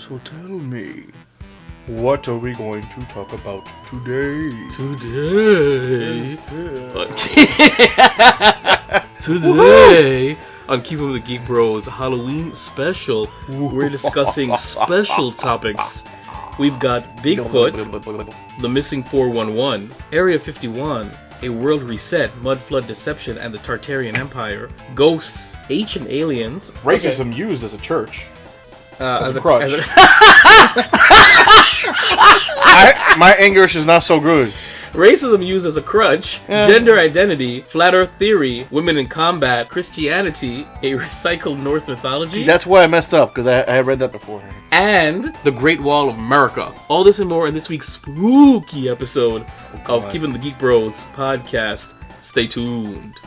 So tell me, what are we going to talk about today? Today on Keepin with the Geek Bros Halloween special, we're discussing special topics. We've got Bigfoot, the missing 411, Area 51, a world reset, mud flood deception, and the Tartarian Empire, ghosts, ancient aliens, Racism used as a church. As a crutch. My English is not so good. Racism used as a crutch, gender identity, flat earth theory, women in combat, Christianity, a recycled Norse mythology. See, that's why I messed up, because I had read that before. And the Great Wall of America. All this and more in this week's spooky episode of Keepin' the Geek Bros podcast. Stay tuned.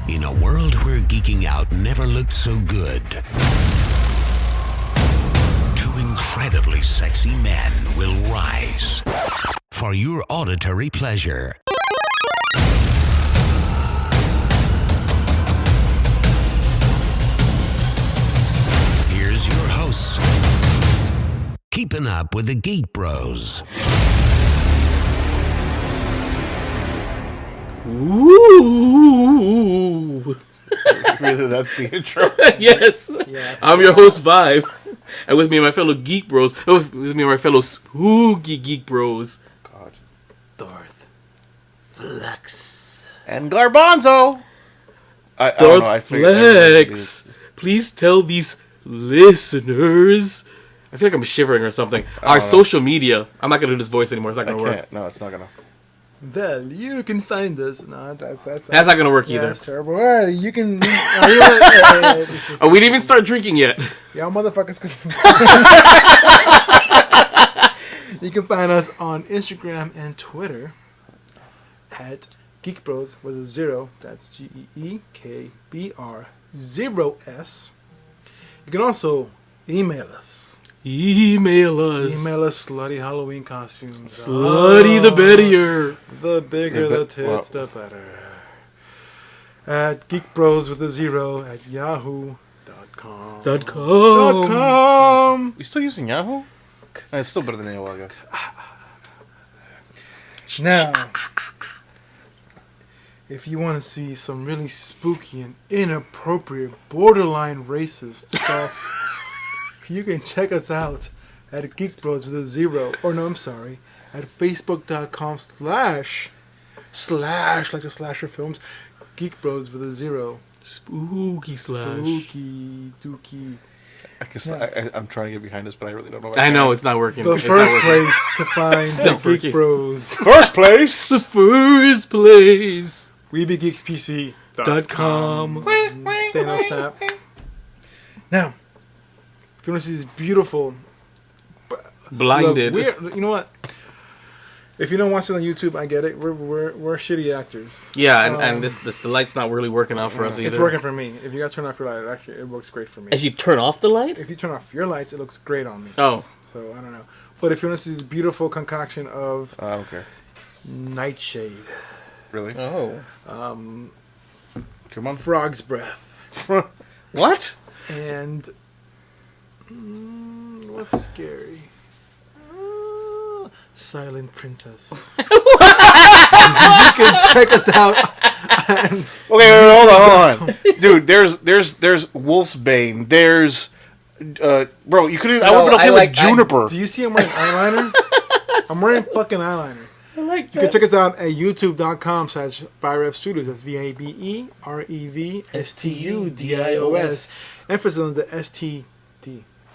In a world where geeking out never looked so good, two incredibly sexy men will rise for your auditory pleasure. Here's your hosts, Keeping Up with the Geek Bros. Ooh. Really, that's the intro? Yes. Yeah, I'm your host, Vibe. And with me and my fellow Geek Bros, with me and my fellow spooky Geek Bros, God. Darth Flex. And Garbanzo. Darth Flex. Please tell these listeners. I feel like I'm shivering or something. Our social media. I'm not going to do this voice anymore. It's not going to work. No, it's not going to. Well, you can find us. No, that's not going to work either. That's terrible. Well, you can. We didn't even start drinking yet. Y'all motherfuckers. You can find us on Instagram and Twitter at Geek Bros with a 0. That's GEEKBR0S. You can also email us. Email us slutty Halloween costumes. Slutty the better. The bigger the tits, the better. At geekbros with a 0 at yahoo.com. .com. You still using Yahoo? It's still better than AOL, I guess. Now, if you want to see some really spooky and inappropriate, borderline racist stuff, you can check us out at Geek Bros with a 0. Or no, I'm sorry. At facebook.com/ like the slasher films. Geek Bros with a 0. Spooky slash. Spooky dookie. I guess I'm trying to get behind this, but I really don't know. I know it's not working. The first place to find the Geek Bros. First place. The first place. WeBeGeeksPC.com. Thanos snap. Now, if you want to see this beautiful, blinded. You know what? If you don't watch it on YouTube, I get it. We're shitty actors. Yeah, and the light's not really working out for us either. It's working for me. If you guys turn off your light, it works great for me. If you turn off the light? If you turn off your lights, it looks great on me. Oh. So I don't know. But if you want to see this beautiful concoction of I don't care. Nightshade. Really? Oh. Come on. Frog's breath. What? And what's scary? Silent Princess. You can check us out. Okay, hold on. Dude, there's Wolfsbane. There's bro, you could have opened up here with Juniper. Do you see I'm wearing eyeliner? I'm wearing fucking eyeliner. I like that. You can check us out at youtube.com/VireRevStudios. That's VABEREVSTUDIOS. Emphasis on the STD.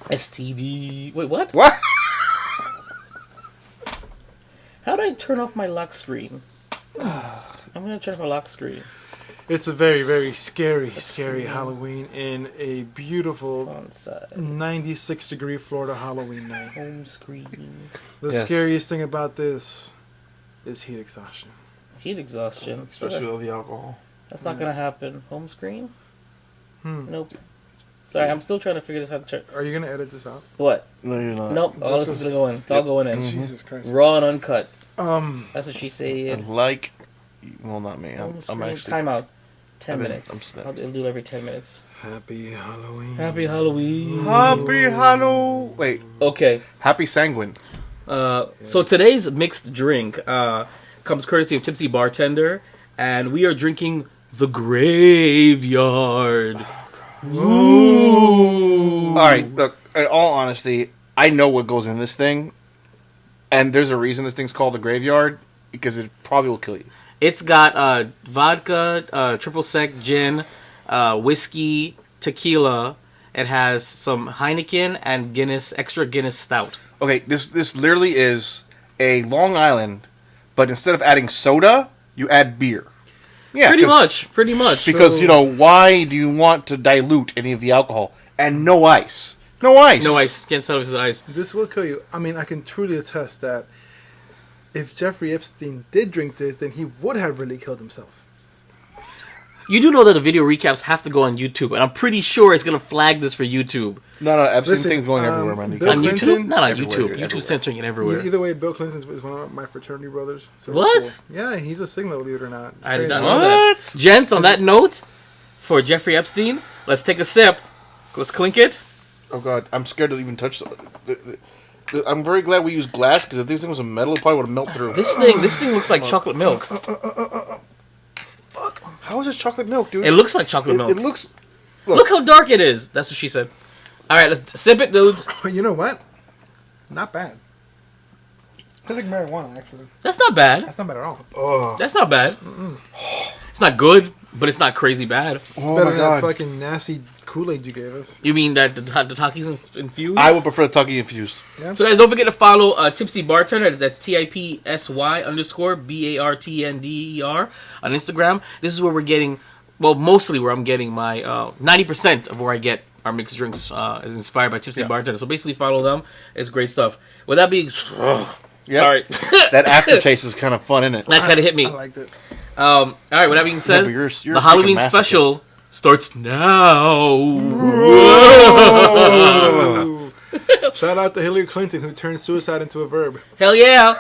STD. Wait, what? What? How do I turn off my lock screen? I'm going to turn off my lock screen. It's a very, very scary Halloween in a beautiful 96-degree Florida Halloween night. Home screen. The scariest thing about this is heat exhaustion. Heat exhaustion? Especially with the alcohol. That's not going to happen. Home screen? Nope. Sorry, I'm still trying to figure this out. Are you gonna edit this out? What? No, you're not. Nope. All this is gonna go in. It's all going in. Jesus Christ. Raw and uncut. That's what she said. Like, well, not me. I'm actually. Time out. 10 I'm minutes. snapped. I'll do it every 10 minutes. Happy Halloween. Happy Halloween. Happy Halloween. Wait. Okay. Happy Sanguine. So today's mixed drink comes courtesy of Tipsy Bartender, and we are drinking the Graveyard. Ooh. All right, look. In all honesty, I know what goes in this thing, and there's a reason this thing's called the Graveyard because it probably will kill you. It's got vodka, triple sec gin, whiskey, tequila. It has some Heineken and Guinness, extra Guinness stout. Okay, this literally is a Long Island, but instead of adding soda, you add beer. Yeah, Pretty much. Because, why do you want to dilute any of the alcohol? And no ice. No ice. No ice. Can't sell it with ice. This will kill you. I mean, I can truly attest that if Jeffrey Epstein did drink this, then he would have really killed himself. You do know that the video recaps have to go on YouTube, and I'm pretty sure it's going to flag this for YouTube. No, Epstein thing's going everywhere, man. Bill On Clinton? YouTube? Not on Everywhere, YouTube. everywhere. YouTube's censoring it everywhere. Either way, Bill Clinton is one of my fraternity brothers. So What? cool. Yeah, he's a signal, believe it or not. It's I did crazy. not know that. Gents, on that note, for Jeffrey Epstein, let's take a sip. Let's clink it. Oh, God. I'm scared to even touch I'm very glad we used glass, because if this thing was a metal, it probably would have melted through. This thing looks like chocolate milk. Fuck. How is this chocolate milk, dude? It looks like chocolate milk. It looks... Look how dark it is. That's what she said. All right, let's sip it, dudes. You know what? Not bad. Tastes like marijuana, actually. That's not bad. That's not bad at all. Oh, That's not bad. It's not good, but it's not crazy bad. It's oh better my than God. that fucking nasty Kool-Aid you gave us. You mean that the Taki's infused? I would prefer the Tucky infused. So guys, don't forget to follow Tipsy Bartender. That's TIPSY_BARTNDER on Instagram. This is where we're getting, well, mostly where I'm getting my 90% of where I get our mixed drinks is inspired by Tipsy Bartender. So basically follow them. It's great stuff. With that being, sorry, That aftertaste is kind of fun, isn't it? that kind of hit me. I liked it. All right, with that being said, but you're the a Halloween freaking special starts now. Ooh. Shout out to Hillary Clinton, who turned suicide into a verb. Hell yeah!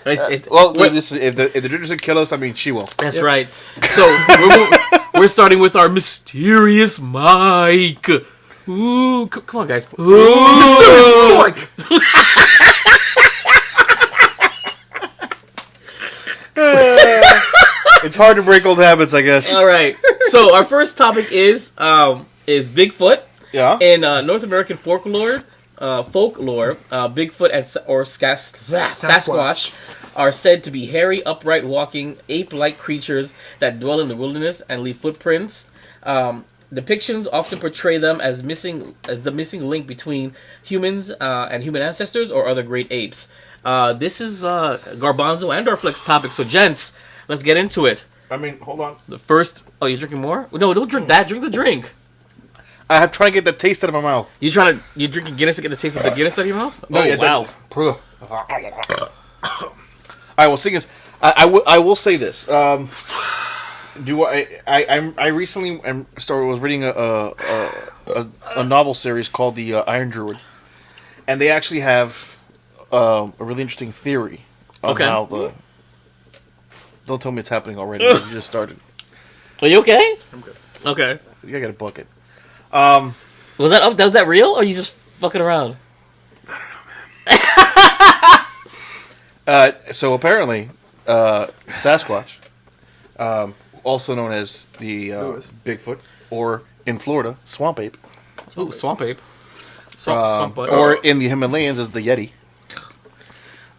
Well, if the drinkers can kill us, I mean, she will. That's right. So we're starting with our mysterious Mike. Ooh, come on, guys. Ooh. Mike! It's hard to break old habits, I guess. All right. So our first topic is Bigfoot. Yeah. In North American folklore, Bigfoot or Sasquatch are said to be hairy, upright, walking, ape-like creatures that dwell in the wilderness and leave footprints. Depictions often portray them as the missing link between humans and human ancestors or other great apes. This is Garbanzo and our flex topic. So, gents, let's get into it. I mean, hold on. The first... Oh, you're drinking more? No, don't drink that. Drink the drink. I'm trying to get the taste out of my mouth. You're drinking Guinness to get the taste of the Guinness out of your mouth? No, Oh, yeah, wow. All right, well, seeing as I will say this. I recently was reading a novel series called the Iron Druid, and they actually have a really interesting theory on how the. Don't tell me it's happening already. You just started. Are you okay? I'm good. Okay. You gotta get a bucket. Was that real, or are you just fucking around? So apparently, Sasquatch, also known as the Bigfoot, or in Florida, swamp ape, Ooh, swamp ape. Swamp butt. or in the Himalayas as the Yeti,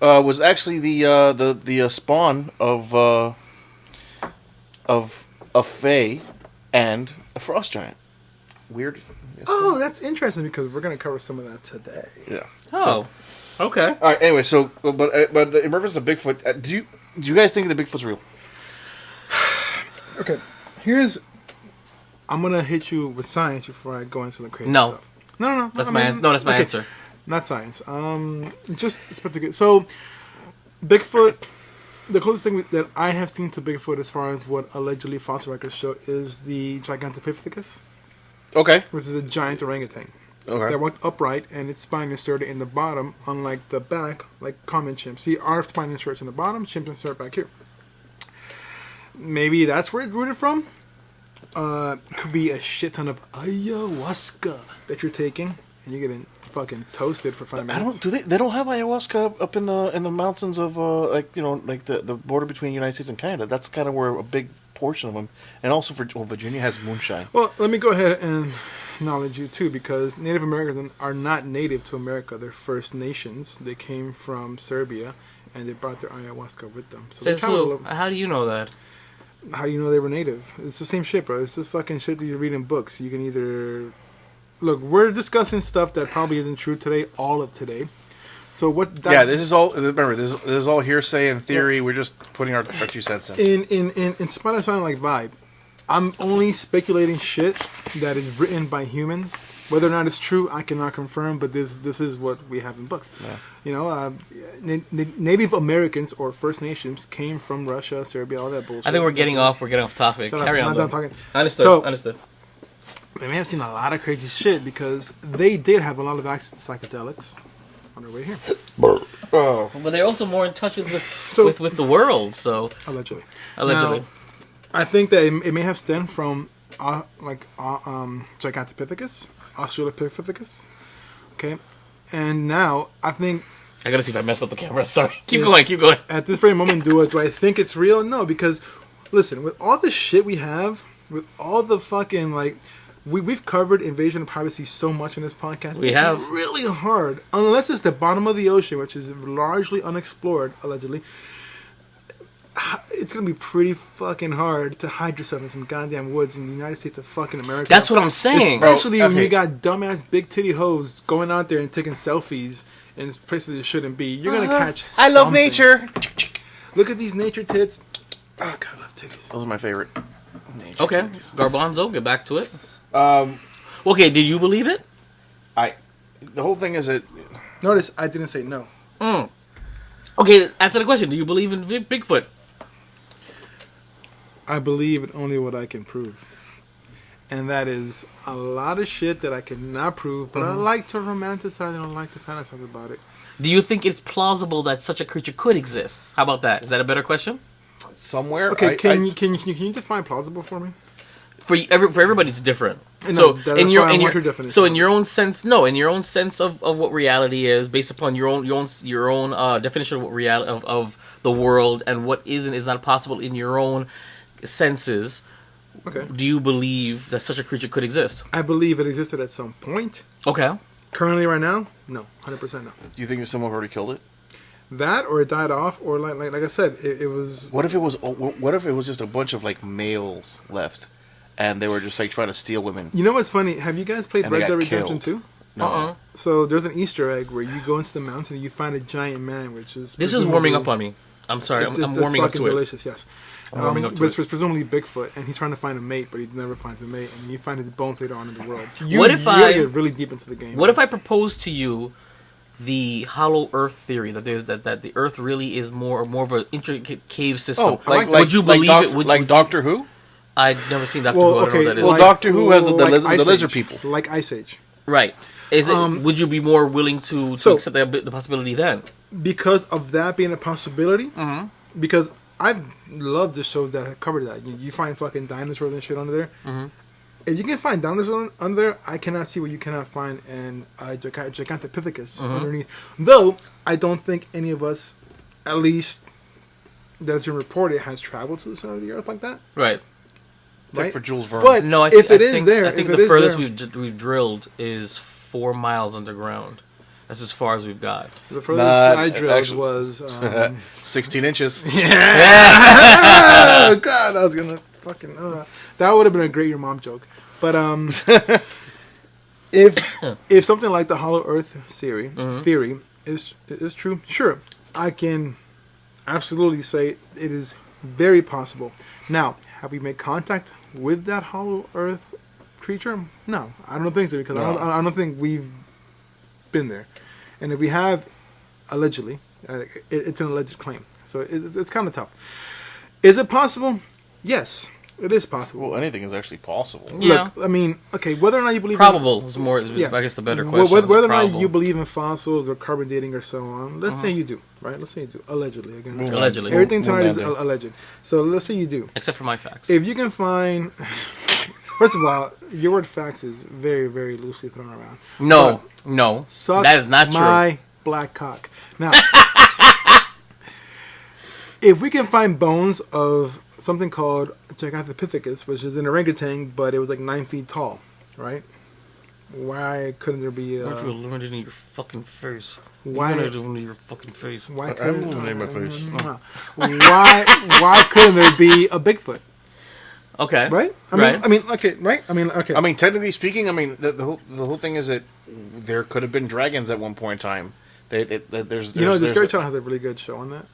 was actually the spawn of a fae and a frost giant. Weird. Yes, Oh, that's interesting because we're going to cover some of that today. yeah. Oh, okay. All right. Anyway, so but in reference to Bigfoot, do you guys think that Bigfoot's real? Okay, I'm going to hit you with science before I go into the crazy No. stuff. No. That's my answer. Not science. Just speculate. So, Bigfoot, the closest thing that I have seen to Bigfoot as far as what allegedly fossil records show is the Gigantopithecus. Okay. Which is a giant orangutan. Okay. That walked upright and its spine inserted in the bottom, unlike the back, like common chimps. See, our spine inserts in the bottom, chimps insert back here. Maybe that's where it's rooted from. Could be a shit ton of ayahuasca that you're taking, and you're getting fucking toasted for 5 minutes. They don't have ayahuasca up in the mountains of like the border between the United States and Canada. That's kind of where a big portion of them, and also Virginia has moonshine. Well, let me go ahead and acknowledge you too, because Native Americans are not native to America. They're First Nations. They came from Serbia, and they brought their ayahuasca with them. So how do you know that? How do you know they were native? It's the same shit, bro. It's just fucking shit that you read in books. You can either look. We're discussing stuff that probably isn't true today, all of today. So what? This is all. Remember, this is all hearsay and theory. Yeah. We're just putting our 2 cents in. In spite of sounding like vibe, I'm only speculating shit that is written by humans. Whether or not it's true, I cannot confirm. But this is what we have in books. Yeah. You know, Native Americans or First Nations came from Russia, Serbia, all that bullshit. I think we're getting off topic. Carry on. I'm not done talking. Understood. They may have seen a lot of crazy shit because they did have a lot of access to psychedelics on their way here. Oh. But they're also more in touch with the world, so... Allegedly. Now, I think that it may have stemmed from, Gigantopithecus, Australopithecus, okay? And now, I think... I gotta see if I messed up the camera. Sorry. Keep going. At this very moment, do I think it's real? No, because, listen, with all the shit we have, with all the fucking, like... We've covered invasion of privacy so much in this podcast. It's really hard, unless it's the bottom of the ocean, which is largely unexplored, allegedly. It's going to be pretty fucking hard to hide yourself in some goddamn woods in the United States of fucking America. That's what I'm saying. Especially when you got dumbass big titty hoes going out there and taking selfies in places it shouldn't be. You're going to catch I love nature. Look at these nature tits. Oh, God, I love titties. Those are my favorite. Okay, Garbanzo, get back to it. Okay, did you believe it? The whole thing is that... Notice, I didn't say no. Okay, answer the question. Do you believe in Bigfoot? I believe in only what I can prove. And that is a lot of shit that I cannot prove, but I like to romanticize and I like to fantasize about it. Do you think it's plausible that such a creature could exist? How about that? Is that a better question? Somewhere. Okay, can you define plausible for me? For everybody, it's different. So in your own sense, of what reality is, based upon your own definition of what reality of the world and what is and is not possible in your own senses. Okay. Do you believe that such a creature could exist? I believe it existed at some point. Okay. Currently, right now, no, 100% no. Do you think that someone already killed it? That, or it died off, or like I said, it was. What if it was just a bunch of like males left? And they were just like trying to steal women. You know what's funny? Have you guys played Red Dead Redemption 2? No. So there's an Easter egg where you go into the mountain and you find a giant man, which is... This is warming up on me. I'm sorry. I'm warming up to it. It's delicious, yes. I'm warming up to it. It's presumably Bigfoot, and he's trying to find a mate, but he never finds a mate, and you find his bones later on in the world. You gotta get really deep into the game. What if I propose to you the hollow Earth theory that the Earth really is more of an intricate cave system? Would you believe it? Like Doctor Who? I've never seen Doctor Who. I don't know what that is. Well, Doctor Who has the lizard people. Like Ice Age. Right. Would you be more willing to accept the possibility then? Because of that being a possibility, because I've loved the shows that have covered that. You find fucking dinosaurs and shit under there. If you can find dinosaurs under there, I cannot see what you cannot find in Gigantopithecus underneath. Though, I don't think any of us, at least that's been reported, has traveled to the center of the Earth like that. Right. Except for Jules Verne. But no, if it is there, I think the furthest we've drilled is 4 miles underground. That's as far as we've got. The furthest I drilled was 16 inches. Yeah. Oh God, I was gonna fucking. That would have been a great your mom joke. But if something like the Hollow Earth theory is true, sure, I can absolutely say it is very possible. Now, have we made contact with that Hollow Earth creature? No, I don't think so, because I don't think we've been there. And if we have, allegedly, it's an alleged claim. So it's kind of tough. Is it possible? Yes. It is possible. Well, anything is actually possible. Yeah. Look, I mean, okay, whether or not you believe Probable is more. Yeah. I guess the better question. Whether or not Probable. you believe in fossils or carbon dating or so on, let's say you do, right? Let's say you do. Allegedly, again. Allegedly. Everything tonight is Well, alleged. So let's say you do. Except for my facts. If you can find, first of all, your word facts is very, very loosely thrown around. No, But no, suck that is not true. my black cock. Now, if we can find bones of something called Gigantopithecus, which is an orangutan, but it was like 9 feet tall, right? Why couldn't there be Don't you illuminate in your fucking face? Why- You're gonna in your fucking face. why I couldn't will name my face. why couldn't there be a Bigfoot? Okay. Right? Right. I mean, okay, right? I mean, okay. I mean, technically speaking, I mean, the whole thing is that there could have been dragons at one point in time. There's you know, there's Discovery Channel has a really good show on that.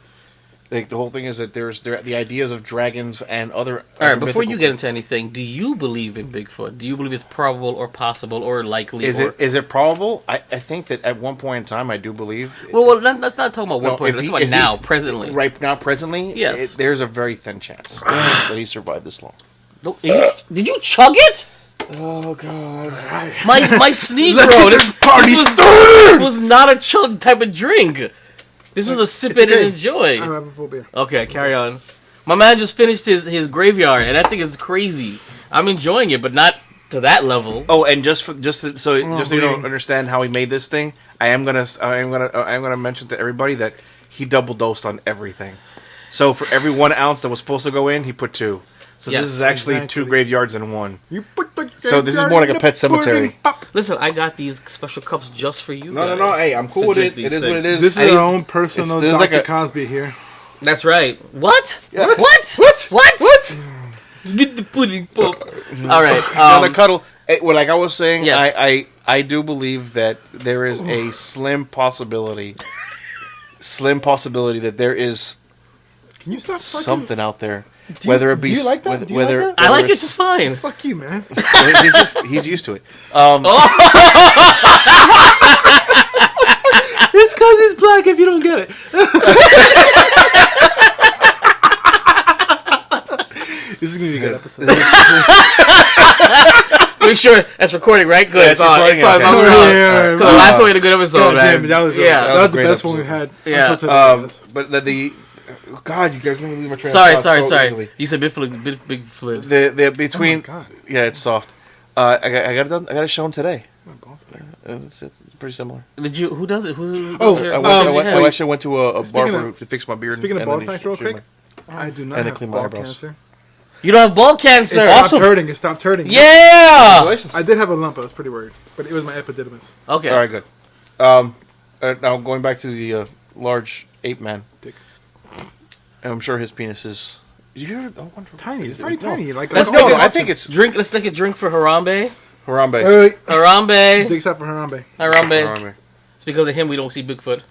the whole thing is that there's the ideas of dragons and other. All right. other Before you mythical- get into anything, do you believe in Bigfoot? Do you believe it's probable or possible or likely? is or... it probable? I think that at one point in time, I do believe. Well, let's not talk about one No, point. if Let's he- talk about is now, he- presently. Right now, presently, Yes. there's a very thin chance that he survived this long. No, did you chug it? Oh God! My sneak, Let's bro. get This this party was, started! This was not a chug type of drink. This was a sip it okay. and enjoy. I'm having full beer. Okay, carry on. My man just finished his graveyard, and that thing is crazy. I'm enjoying it, but not to that level. Oh, and just so you don't bleeding. understand how he made this thing, I'm gonna mention to everybody that he double dosed on everything. So for every 1 ounce that was supposed to go in, he put 2. So Yes, this is actually exactly. 2 graveyards in 1. You put the So this is more like a pet cemetery. Listen, I got these special cups just for you. No. guys Hey, I'm cool to with drink it. these It is what it things. is. This I is used- our own personal there's Dr. like a- Cosby here. That's right. What? Yeah. What? Get the pudding pop. All right. On the cuddle. Well, like I was saying, Yes. I do believe that there is a slim possibility that there is Can you stop fucking... something out there. Do you- Whether it be do you like that? whether, Do you like whether, that? I like whether it just fine. Fuck you, man. he's used to it. It's because he's black if you don't get it. This is going to be a good episode. Make sure that's recording, right? Good. Yeah, it's on. recording, It's on. okay. Yeah, Because last time we had a good episode, God man. damn it, that was, Yeah. that was the Great best one we episode. had. Yeah. Until today, I guess. But the God, you guys made me leave my train Sorry. of thought so easily. You said big flip. The between Oh my God. yeah, it's soft. I got it done. I got to show him today. My balls are- It's pretty similar. Did you? Who does it? Who? Oh, does your- I who went, does I your went, hair? I actually went to a Speaking barber of- to fix my beard. Speaking of and ball then he sacks real shaved quick, I do not And they have clean my ball eyebrows. cancer. You don't have ball It cancer. stopped hurting. It stopped hurting. Yeah. Congratulations. I did have a lump. I was pretty worried. But it was my epididymis. Okay. All right, good. Now going back to the large ape man. Dick. I'm sure his penis is. You ever, I wonder, Tiny. is It's it- very no. tiny. Like, Let's like take No, it- no, I think it's Drink. Let's take a drink for Harambe. Harambe. Wait. Harambe. Dick's out for Harambe. Harambe. Harambe. It's because of him we don't see Bigfoot.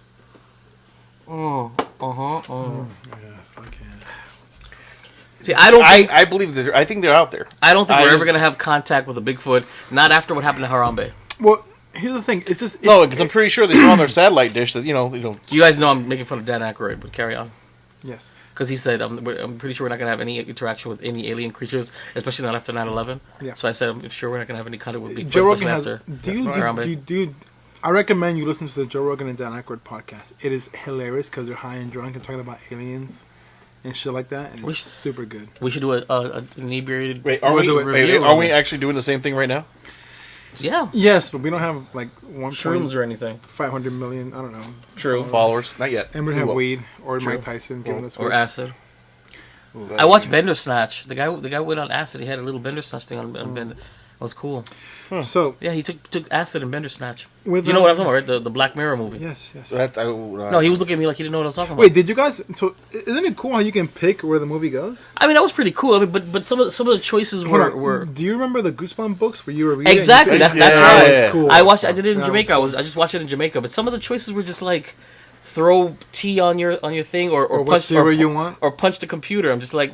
Yeah, fuck yeah. See, I don't think I believe that. I think they're out there. I don't think I we're just- ever gonna have contact with a Bigfoot. Not after what happened to Harambe. Well, here's the thing. It's just... No, because I'm pretty sure they saw on their satellite dish that you know. You guys know I'm making fun of Dan Aykroyd, but carry on. Yes. Because he said, I'm pretty sure we're not going to have any interaction with any alien creatures, especially not after 9/11. Yeah. So I said, I'm sure we're not going to have any contact with Bigfoot, Joe Rogan has... especially after Do you... Harambe. I recommend you listen to the Joe Rogan and Dan Aykroyd podcast. It is hilarious because they're high and drunk and talking about aliens and shit like that. And it's super good. We should do an inebriated... Wait, are We'll we? do it. Wait, are we actually doing the same thing right now? Yeah. Yes, but we don't have like Shrooms or anything. 500 million. I don't know. True. Followers, not yet. And we We have will. weed or True. Mike Tyson giving us Or weed. acid. I watched Bandersnatch. The guy went on acid. He had a little Bandersnatch thing on Bender. It was cool. So Yeah, he took acid and Bandersnatch. with You know what I'm talking about, right? The Black Mirror movie. Yes, yes. No, he was looking at me like he didn't know what I was talking about. Wait, did you guys? So isn't it cool how you can pick where the movie goes? I mean, that was pretty cool. I mean, but some of the choices Hold were on. Do you remember the Goosebumps books where you were reading? exactly. You That's picked- that's Yeah, right. yeah, yeah. Cool. I did it in That Jamaica. was I just watched it in Jamaica. But some of the choices were just like throw tea on your thing or Or what punch cereal you want. or punch the computer. I'm just like,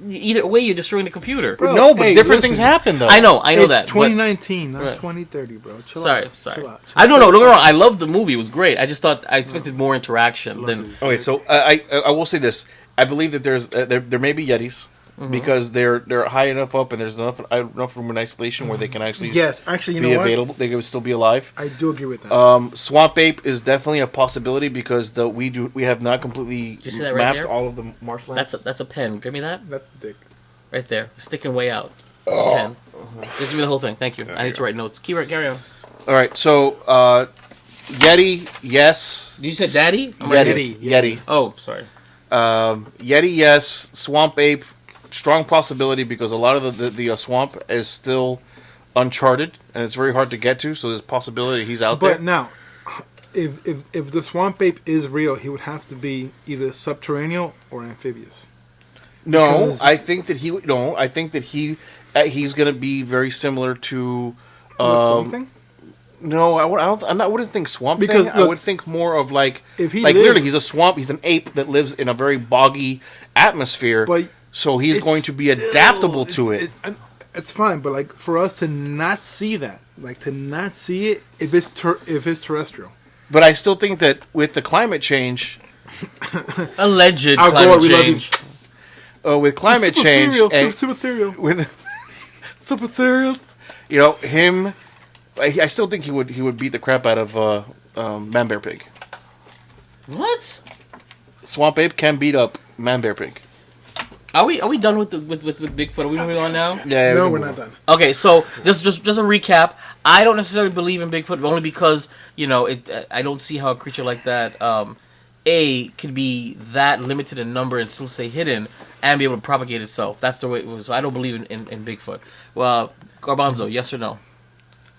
either way, you're destroying the computer. Bro, No, but hey, different listen. things happen though. I know It's that. but- 2019, not Right. 2030, bro. Chill Sorry. out. Chill out. I don't know. Don't get me wrong. I loved the movie. It was great. I just thought I expected more interaction than. Okay, so I will say this. I believe that there may be Yetis. because they're high enough up and there's enough room in isolation where they can actually actually, be available. They can still be alive. I do agree with that. Swamp ape is definitely a possibility because we have not completely you see that right mapped there? all of the marshlands. That's a pen. Give me that. That's the dick. Right there. Sticking way out. Pen. Just give me the whole thing. Thank you. I need to write notes. Carry on. All right, so Yeti, yes. You said daddy? Yeti. Oh, sorry. Yeti, yes. Swamp ape, strong possibility because a lot of the swamp is still uncharted and it's very hard to get to. So there's a possibility he's out there. But now, if the swamp ape is real, he would have to be either subterranean or amphibious. No, Because- I think that he's going to be very similar to. The swamp thing? No, I wouldn't think swamp Because, thing. I look, would think more of like if he literally lives- he's a swamp. He's an ape that lives in a very boggy atmosphere. But so he's it's going to be still- adaptable to it. It's fine, but like for us to not see that, like to not see it if it's terrestrial. But I still think that with the climate change, Alleged Al climate Gore, we love you. change. with climate Super change ethereal, and super ethereal. with super ethereal, you know him. I still think he would beat the crap out of Man Bear Pig. What? Swamp ape can beat up Man Bear Pig. Are we done with Bigfoot? Are we moving on now? Yeah, No, we we're can not move on. done. Okay, so just a recap. I don't necessarily believe in Bigfoot, only because I don't see how a creature like that could be that limited in number and still stay hidden and be able to propagate itself. That's the way it was. So I don't believe in Bigfoot. Well, Garbanzo, yes or no?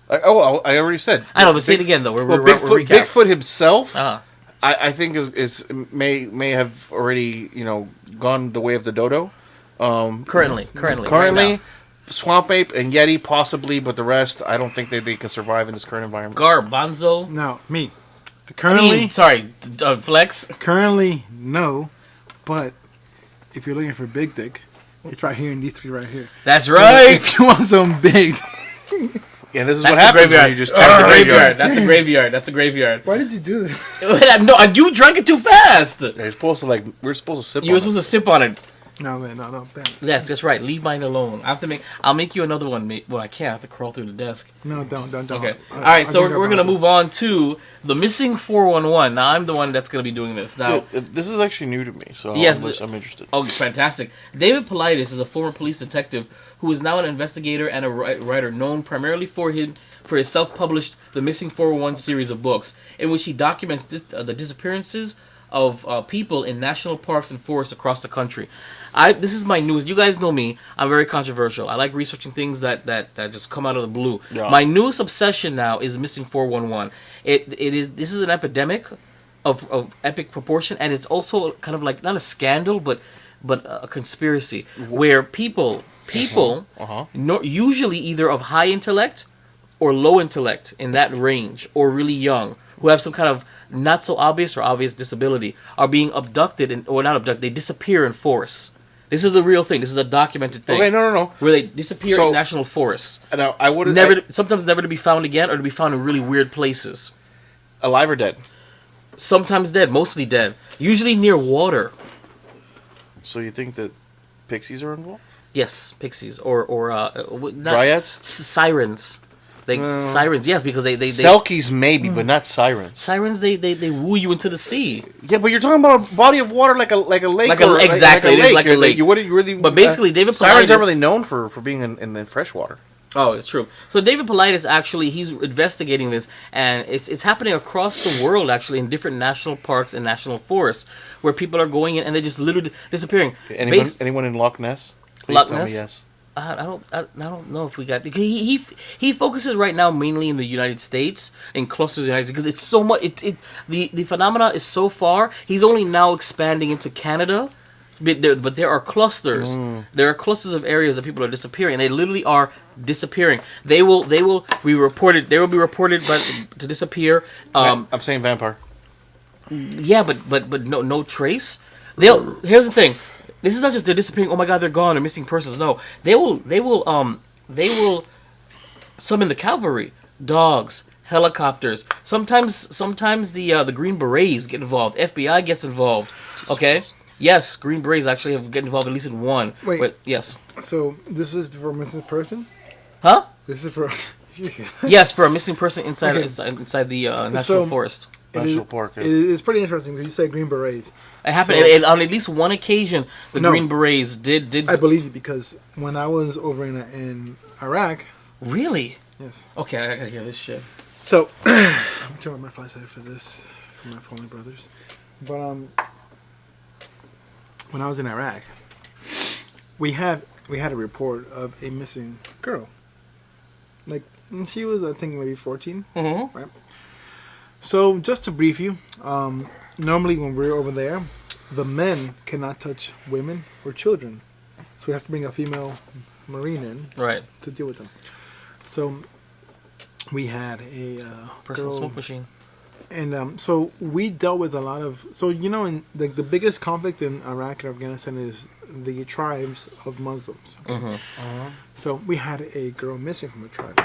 I already said. I know, but say it again though. We're Bigfoot, recapping. Bigfoot himself, Uh-huh. I think may have already gone the way of the dodo. Currently, right now. Swamp ape and Yeti possibly, but the rest I don't think they can survive in this current environment. Garbanzo. Now, me. Currently, Flex. currently, no. But if you're looking for big dick, it's right here in these three right here. That's So right. if you want some big, Yeah, this is That's what the happens graveyard. when you just That's check the the graveyard. That's the graveyard. That's the graveyard. why did you do this? No, you drank it too fast. You're supposed to we're supposed to sip. You were on supposed to sip on it. No, man, no, damn. Yes, that's right. Leave mine alone. I'll make you another one, mate. Well, I can't. I have to crawl through the desk. No, don't. Okay. All right, so we're going to move on to the missing 411. Now, I'm the one that's going to be doing this. Now, Yeah, this is actually new to me, so Yes, I'm interested. oh, fantastic. David Politis is a former police detective who is now an investigator and a writer known primarily for his self-published The Missing 411 series of books, in which he documents the disappearances of people in national parks and forests across the country. This is my news. You guys know me. I'm very controversial. I like researching things that just come out of the blue. Yeah. My newest obsession now is Missing 411. This is an epidemic of epic proportion, and it's also kind of like not a scandal, but a conspiracy where people usually either of high intellect or low intellect in that range, or really young, who have some kind of not so obvious or obvious disability, are being abducted or not abducted. They disappear in forests. This is the real thing. This is a documented thing. Okay, no. Where they disappear So- in national forests. Now I would Sometimes never to be found again, or to be found in really weird places. alive or dead. Sometimes dead, mostly dead. Usually near water. So you think that pixies are involved? Yes, pixies or not, Dryads? sirens. Sirens, yeah, because they Selkies maybe, but not sirens. sirens they woo you into the sea. Yeah, but you're talking about a body of water like a lake. Exactly, it is like a lake. You wouldn't really. But basically, David sirens Politis- are really known for being in the fresh water. Oh, it's true. So David Politis actually he's investigating this, and it's happening across the world actually in different national parks and national forests where people are going in and they're just literally disappearing. Anyone in Loch Ness? Please Loch tell Ness? me yes. I don't know if we got he focuses right now mainly in the United States, in clusters of the United States, because it's so much. The phenomena is so far. He's only now expanding into Canada, but there are clusters. There are clusters of areas that people are disappearing. They literally are disappearing. They will be reported. They will be reported to disappear. I'm saying vampire. Yeah, but no trace. Here's the thing. This is not just they're disappearing. Oh my God, they're gone. They're missing persons. No, they will summon the cavalry, dogs, helicopters. Sometimes the Green Berets get involved. FBI gets involved. Okay, Yes, Green Berets actually have get involved at least in one. Wait. But, yes. So this is for missing person? Huh? This is for... Yes, for a missing person inside Okay. inside the national forest. National park. Yeah. It's pretty interesting because you say Green Berets. It happened on at least one occasion. The Green Berets did. I believe you because when I was over in Iraq. Really? Yes. Okay, I gotta hear this shit. So I'm turning on my flashlight for this for my fallen brothers. But when I was in Iraq, we had a report of a missing girl. Like she was, I think, maybe 14. Mm-hmm. Right. So just to brief you, normally when we're over there, the men cannot touch women or children, so we have to bring a female Marine in, right, to deal with them. So we had a personal girl, smoke machine, and so we dealt with a lot of. So in the biggest conflict in Iraq and Afghanistan is the tribes of Muslims. Okay? Mm-hmm. Uh-huh. So we had a girl missing from a tribe.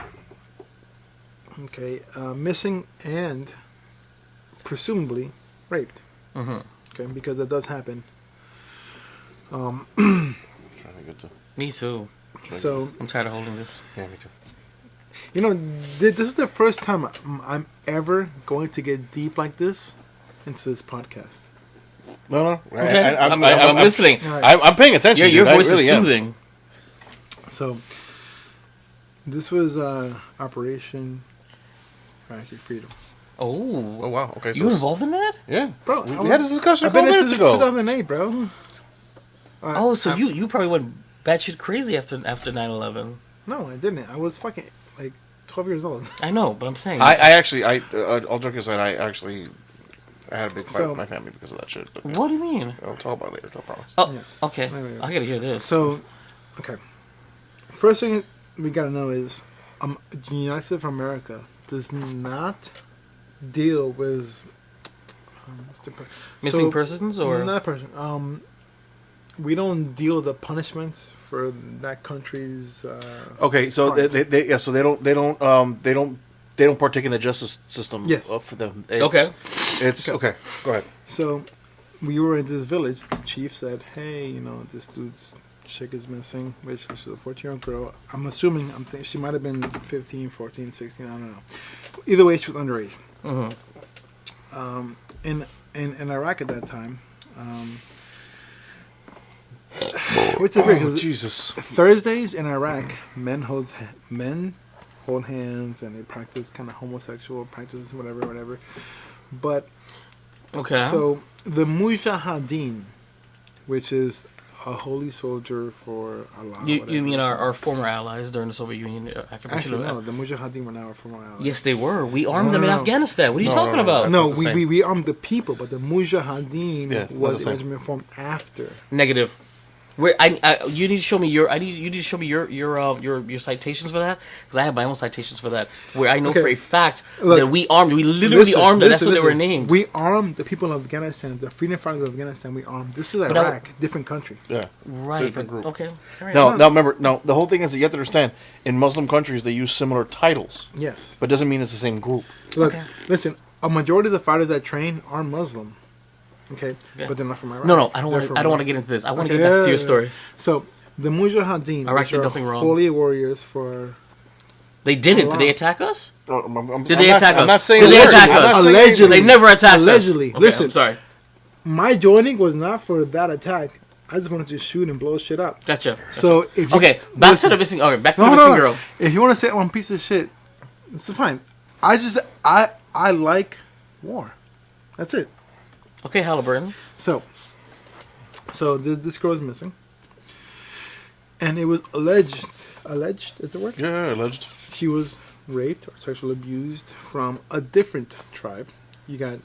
Okay, missing and presumably raped. Mm-hmm. Okay, because that does happen. I'm trying to get to. Me too. So I'm tired of holding this. Yeah, me too. This is the first time I'm ever going to get deep like this into this podcast. No. Okay. I'm listening. I'm paying attention. Your dude. voice I really is am. soothing. So this was Operation Iraqi Freedom. Oh wow. Okay. You were involved in that? Yeah, Bro, we had this discussion a I've been couple in minutes since ago. 2008, bro. Oh, so you probably went batshit crazy after 9/11. No, I didn't. I was fucking like 12 years old. I know, but I'm saying I actually, all joking aside, I had a big fight with my family because of that shit. But, What do you mean? I'll talk about it later. No promise. Oh, Yeah. okay. Wait. I gotta hear this. So, okay. First thing we gotta know is the United States of America does not deal with missing persons or not person. We don't deal the punishments for that country's. Okay, so crimes. they don't partake in the justice system. Yes. For them. It's okay. Go ahead. So, we were in this village. The chief said, "Hey, this dude's chick is missing," which was a 14-year-old girl. I'm assuming, she might have been 15, 14, 16, I don't know. Either way, she was underage. Mm-hmm. In Iraq at that time, which is weird, 'cause Jesus. Thursdays in Iraq, men hold hands and they practice kind of homosexual practices, whatever. But okay. so the Mujahideen, which is a holy soldier for Allah. You mean our former allies during the Soviet Union occupation? Actually, no, the Mujahideen were now our former allies. Yes, they were. We armed them in no. Afghanistan. What are you talking about? No, That's not the same. we armed the people, but the Mujahideen Yeah, it's not was the same. regiment formed after. Negative. Where you need to show me your citations for that, because I have my own citations for that. Where I know for a fact that we literally armed them. That's what they were named. We armed the people of Afghanistan, the freedom fighters of Afghanistan. We armed. This is But Iraq, different country. Yeah. Right. Different group. Okay. All right. Now remember, the whole thing is that you have to understand, in Muslim countries, they use similar titles, Yes. but doesn't mean it's the same group. Look, Okay. listen. A majority of the fighters that train are Muslim. Okay, Yeah. but they're not from Iraq. No, I don't They're want. from I don't want to Iraq. get into this. I want to Okay, get back yeah, to your yeah. story. So the Mujahideen, Iraq which did are nothing wrong. holy warriors for They didn't. Allah. Did they attack us? Did Did they attack us? I'm not saying Did they a word. attack I'm not us? saying Allegedly. They never attacked Allegedly. us. Okay, Listen. I'm sorry. my joining was not for that attack. I just wanted to shoot and blow shit up. Gotcha. So if you, Okay, back listen, to the missing. Okay, back to the missing girl. If you want to say one piece of shit, it's fine. I like war. That's it. Okay, Halliburton. So this girl is missing, and it was alleged. Alleged is the word. Yeah, alleged. She was raped or sexually abused from a different tribe. You got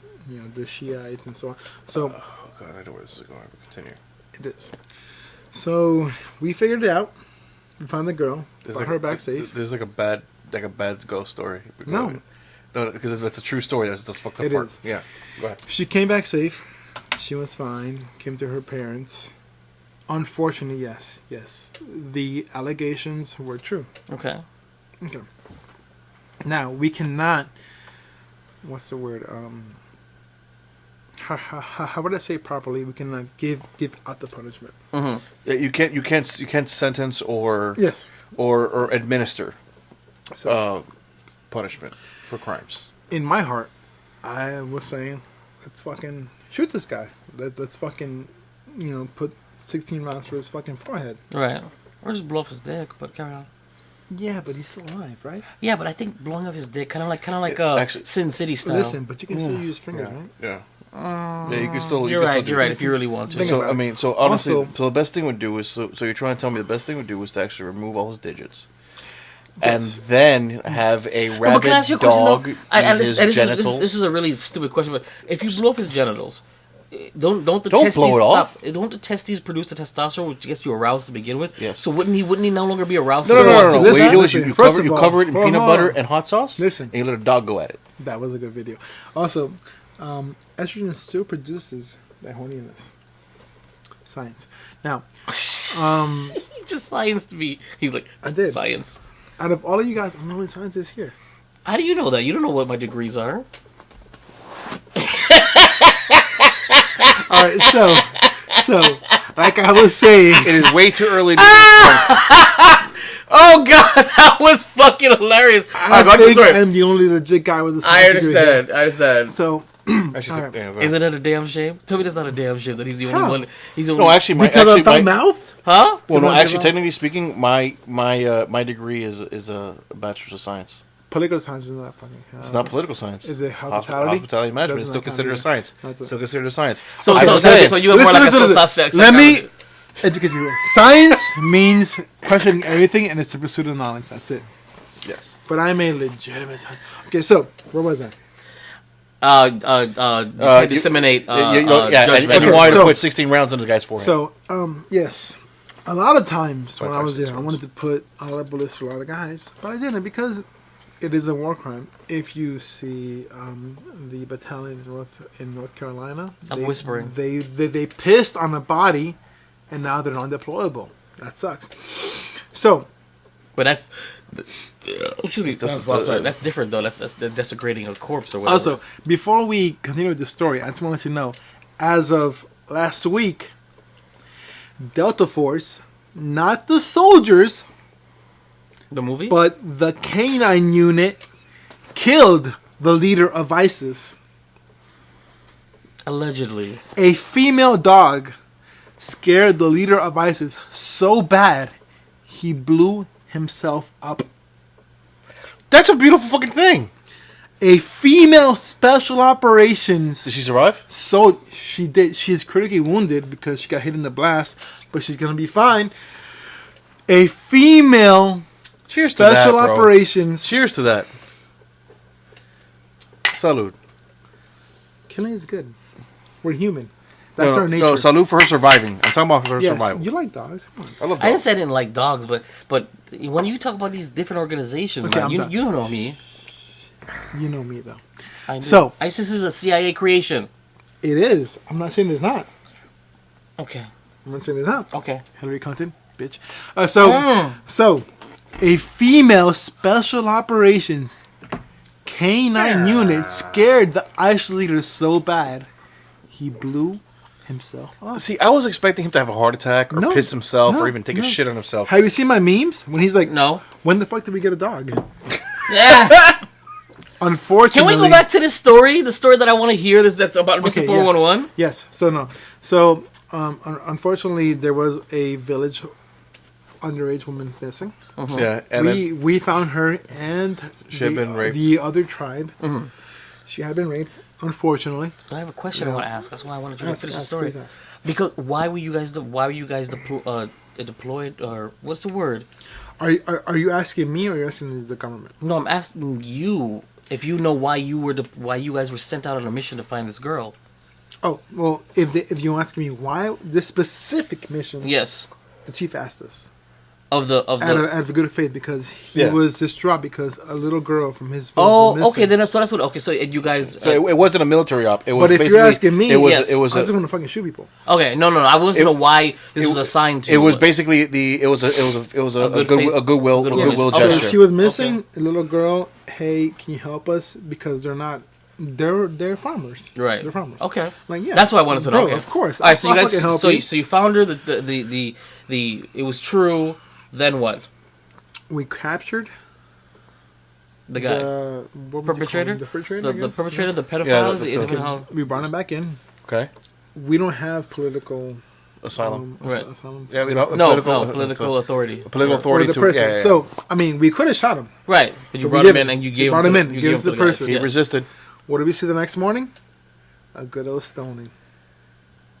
the Shiites and so on. So Oh God, I know where this is going. Continue. it is. So we figured it out. We found the girl. Brought her back safe. There's like a bad ghost story. No, because if it's a true story, that's the fucked up It part. is. Yeah, go ahead. she came back safe. She was fine. Came to her parents. Unfortunately, yes, the allegations were true. Okay. Okay. Now we cannot. What's the word? how would I say it properly? We can give out the punishment. Mm-hmm. Yeah, you can't sentence or Yes. or administer So punishment for crimes. in my heart, I was saying, let's fucking shoot this guy. Let's fucking, put 16 rounds for his fucking forehead. Right. Or just blow off his dick, but carry on. Yeah, but he's still alive, right? Yeah, but I think blowing off his dick, kind of like Actually- Sin City style. Listen, but you can still use fingers, right? Yeah. Yeah, you can still. You're you can right. Still You're right. If you really want to. Think So about I it. mean, so honestly, Also- so the best thing would do is so you're trying to tell me the best thing would do is to actually remove all his digits, Yes. and then have a But rabid can I ask you a question dog though? in his genitals. This is a really stupid question, but if you blow off his genitals, don't the Don't testes blow it off. Don't the testes produce the testosterone which gets you aroused to begin with? Yes. So wouldn't he no longer be aroused? No. to What do you that? do is you First cover of you all, cover it in hold peanut on. butter and hot sauce. Listen. And you let a dog go at it. That was a good video. Also, estrogen still produces that horniness. Science. Now, Just science to me. He's like, I did. Science. out of all of you guys, I'm the only scientist here. How do you know that? You don't know what my degrees are. All right, so like I was saying, It is way too early. To Oh god, that was fucking hilarious. I think I'm the only legit guy with a science degree here. I understand. So, Actually, Alright. yeah, go ahead. Isn't that a damn shame? Tell me that's not a damn shame that he's the only How? one. He's the only no, actually, because of my my mouth, huh? well, no, Because actually, of- technically speaking, my degree is a bachelor's of science. political science is not fucking. It's not political science. Is it hospitality? Hospitality management is Doesn't still that considered a count science. That's a- Still considered a science. So I'm so saying- so you have more like a suspect. Let me educate you. Science means questioning everything, and it's the pursuit of knowledge. That's it. yes. But I'm a legitimate scientist. Okay, so where was I? you can disseminate yeah, and judgment. you wanted so- to put 16 rounds on the guy's forehead. So, yes. A lot of times when Five, I was six there, I rounds. wanted to put on a list for a lot of guys, but I didn't because it is a war crime. If you see the battalion in North Carolina, I'm whispering. They pissed on a body, and now they're undeployable. That sucks. So, But that's that's different though. That's desecrating a corpse or whatever. also, before we continue with the story, I just wanted to know, as of last week, Delta Force, not the soldiers, the movie. but the canine unit killed the leader of ISIS. Allegedly. A female dog scared the leader of ISIS so bad he blew himself up. That's a beautiful fucking thing. A female special operations. Did she survive? So she did. She is critically wounded because she got hit in the blast, but she's gonna be fine. A female Cheers to that, special bro. operations. Cheers to that. Salud. Killing is good. We're human. That's no, our nature. No, salud for her surviving. I'm talking about her Yes, survival. you like dogs. Come on. I love I didn't dogs. say I didn't like dogs, but when you talk about these different organizations, Okay, man, I'm you done. don't know me. You know me though. I do. So- ISIS is a CIA creation. It is. I'm not saying it's not. Okay. I'm not saying it's not. Okay. Hillary Clinton, bitch. So a female special operations canine unit scared the ISIS leader so bad he blew himself up. See, I was expecting him to have a heart attack or No, piss himself no, or even take a no. shit on himself. Have you seen my memes when he's like, No. when the fuck did we get a dog? Yeah. Unfortunately, Can we go back to this story? The story that I want to hear. That's about Mr. Okay, 411. Yes. So no. So unfortunately, there was a village underage woman missing. Yeah, and then We found her and She had been raped. the other tribe. She had been raped. Unfortunately, But I have a question I want to ask. That's why I wanted you to Ask, finish the ask, story. please ask. Because why were you guys deployed, or what's the word? are you asking me or are you asking the government? No, I'm asking you if you know why you guys were sent out on a mission to find this girl. Oh well, if you ask me why this specific mission, Yes, the chief asked us of the. out of good faith because he Yeah. was distraught because a little girl from his village was Oh, missing. okay. Then that's what. Okay, so you guys. so it wasn't a military op. It was But if basically, you're asking me, it was yes. it was I just a, want to fucking shoot people. Okay, no. I wanted to know why this was assigned to. it was basically it was a good faith- goodwill good goodwill image. gesture. So she was missing a little girl. Hey, can you help us because they're not They're farmers. Right. They're farmers. Okay. Like, yeah. That's what I wanted to know. Bro, Okay. of course. All right. So you I'll guys. fucking help So you. you found her. The it was true. Then what? We captured The guy. what would you call him? Perpetrator. The perpetrator. The perpetrator. The pedophile. Yeah, is it- how- We brought him back in. Okay. We don't have political asylum. Right. asylum. Yeah, we don't. Political authority. Political Or authority the to. person. Yeah, yeah. So I mean, we could have shot him. Right, but you But brought we him in didn't. and you We gave brought him him to, in, you gave gave us the him to guys. person. He Yes. resisted. What did we see the next morning? A good old stoning.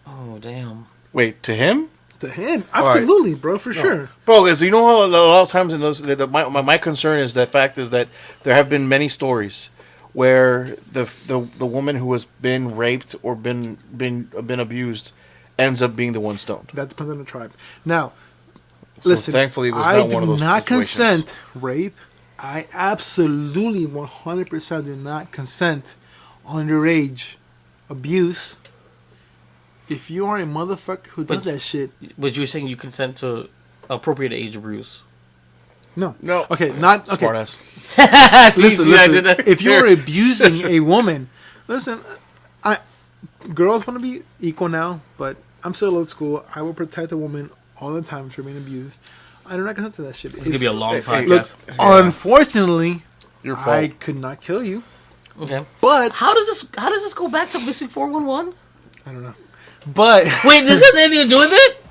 Oh damn! Wait, to him? To him, All right. absolutely, bro, for sure. Bro, because you know how a lot of times in those, my concern is that fact is that there have been many stories where the woman who has been raped or been abused ends up being the one stoned. That depends on the tribe. Now, So listen. thankfully, it was I not one of those do not situations. consent rape. I absolutely 100% do not consent underage abuse. If you are a motherfucker who does But- that shit, But you were saying you consent to appropriate age abuse. no, No. okay, not okay. Smartass. Listen. If you're abusing a woman, listen. Girls want to be equal now, but I'm still old school. I will protect a woman all the time from being abused. I do not consent to that shit. It's gonna be a long Hey, podcast. Look, unfortunately, Your fault. I could not kill you, Okay. but How does this go back to missing 411? I don't know. But Wait, does this have anything to do with it?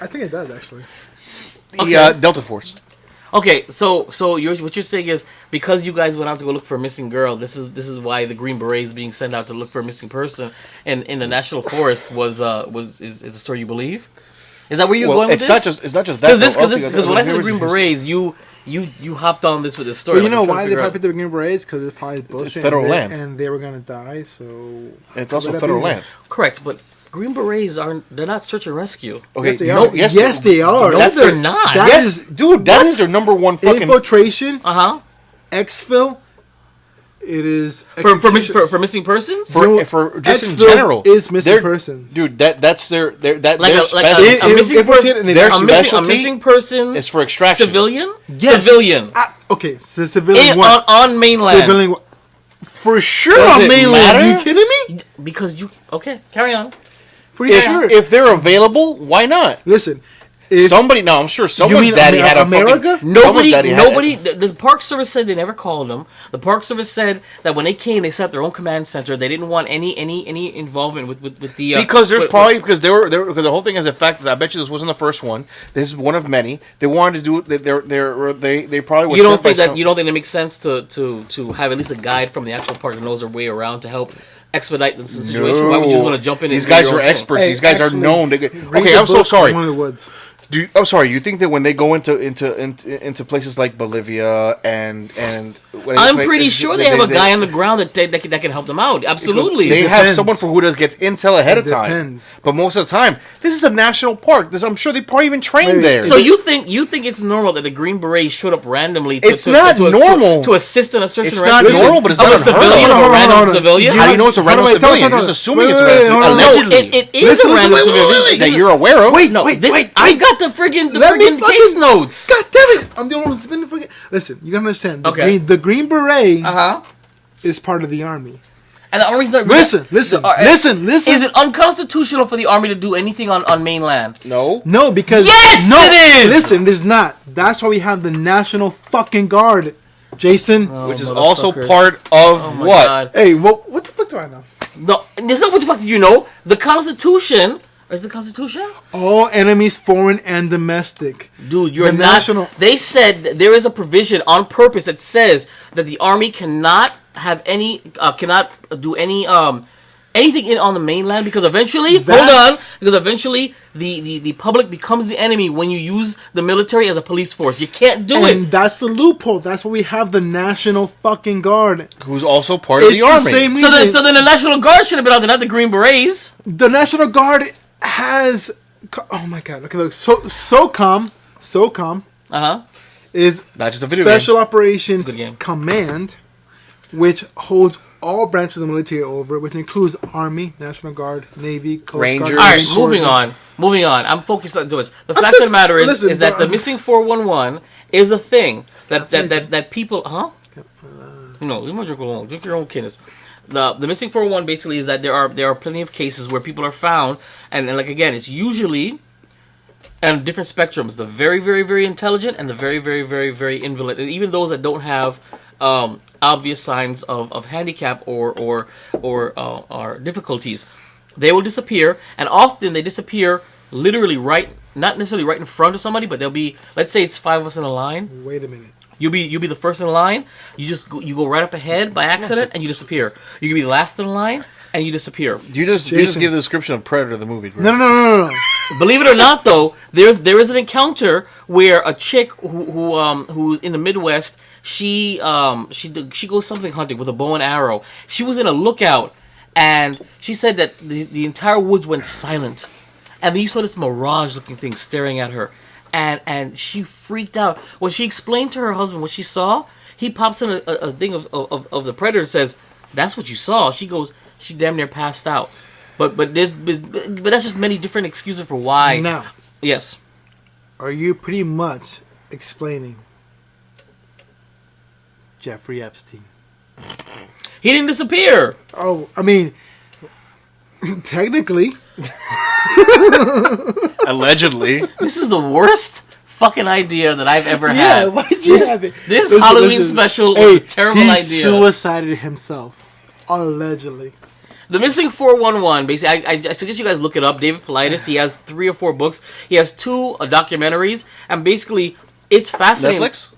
I think it does actually. The Delta Force. Okay, so what you're saying is because you guys went out to go look for a missing girl, this is why the Green Berets being sent out to look for a missing person in the National Forest is a story you believe? Is that where you're going with it's this? not just that. Because when I said the Green Berets, you hopped on this with this story. But you know Like, you're why trying they to probably figure picked the Green Berets? Because it's probably bullshit. federal and land. and they were gonna die. So It's also Cover that federal reason. land. out- Correct, but Green Berets they're not search and rescue. Okay, yes, they no, are. Yes, they are. No, That's they're their- not. That Yes, is- dude, that is their number one fucking. Infiltration, Uh-huh. exfil. It is For missing persons? For just in Exfil general, is missing They're- persons. dude. That's their Like their a specialty. missing if we're person. getting it- Their A missing specialty person is for extraction. Civilian? Yes. Civilian. Okay, so civilian On, what? on mainland. Civilian what? For sure Does on it mainland. matter? Are you kidding me? Because you... Okay, carry on. For If, sure. if they're available, why not? Listen, if Somebody, no, I'm sure someone's mean daddy had a America? fucking. Nobody, someone's daddy had the Park Service said they never called them. The Park Service said that when they came, they set up their own command center. They didn't want any involvement with the... because there's with- probably because they were because the whole thing is a fact is I bet you this wasn't the first one. This is one of many. They wanted to do it. They probably were. You don't sent by think that some- you don't think it makes sense to have at least a guide from the actual park that knows their way around to help expedite the situation? Why would you just want to jump in? These and do guys your are own thing? experts. Hey, These guys actually, are known. read Okay, the I'm so book, sorry. One of the Woods. I'm sorry. You think that when they go into places like Bolivia and when I'm pretty sure they have a guy on the ground that can help them out. Absolutely. They It have depends. someone who does get intel ahead of It time. depends. But most of the time, this is a national park. I'm sure they probably even train Wait, there. So you think it's normal that the Green Berets showed up randomly? It's not normal. to assist in a search It's and not rescue normal, but it's of not a unheard of. civilian, Hold of on, a random hold on. civilian. How do you know it's a random Hold on, civilian? hold on, You're just assuming wait, it's a wait, random hold civilian. on. No, Allegedly. it is Listen, a random wait, civilian. That you're aware of. Wait, No, wait, this, wait. I got the friggin' Let me case notes. God damn it! I'm the only one that's been fucking. Listen, you gotta understand. Okay. The Green Beret Uh-huh. is part of the army. And the army's not... Listen. Is it unconstitutional for the army to do anything on mainland? No. No, because Yes, no, it is! Listen, it is not. That's why we have the National fucking Guard, Jason. Which is also motherfuckers. part of Oh my what? God. Hey, what the fuck do I know? No, it's not what the fuck do you know. The Constitution... Is the Constitution? All enemies, foreign and domestic. Dude, you're The not... national- They said that there is a provision on purpose that says that the army cannot have any... cannot do any... anything on the mainland because eventually... Because eventually the public becomes the enemy when you use the military as a police force. You can't do And it. that's the loophole. That's why we have the National fucking Guard. Who's also part of It's the army. same So reason. then the National Guard should have been out there, not the Green Berets. The National Guard has... Oh my god. Okay, look. SOCOM Uh-huh. is Not just a video Special game. Operations It's a good game. Command, which holds all branches of the military over, which includes Army, National Guard, Navy, Coast Rangers. Guard. All right, Air Force. moving on. I'm focused on this. The fact of the matter is, Listen, is that bro, the missing 411 is a thing that people, huh? No, leave my drink alone. Drink your own Guinness. The missing 411 basically is that there are plenty of cases where people are found, and like again, it's usually on different spectrums: the very, very, very intelligent and the very, very, very, very invalid, and even those that don't have obvious signs of handicap or difficulties, they will disappear, and often they disappear literally not necessarily right in front of somebody, but they'll be, let's say it's 5 of us in a line. Wait a minute. You'll be the first in line. You go right up ahead by accident and you disappear. You can be the last in line and you disappear. You just give the description of Predator the movie. Bro. No. Believe it or not, though, there is an encounter where a chick who's in the Midwest, she goes something hunting with a bow and arrow. She was in a lookout, and she said that the entire woods went silent, and then you saw this mirage-looking thing staring at her. And she freaked out. When she explained to her husband what she saw, he pops in a thing of the Predator and says, "That's what you saw." She goes, she damn near passed out. But that's just many different excuses for why. Now, yes, are you pretty much explaining Jeffrey Epstein? he didn't disappear. Oh, I mean, technically. Allegedly. This is the worst fucking idea that I've ever Yeah, had. why'd you have it? This Listen, Halloween special was a terrible he idea. suicided himself, allegedly. The Missing 411, basically, I suggest you guys look it up. David Politis, he has 3 or 4 books. He has 2 documentaries, and basically, it's fascinating. Netflix?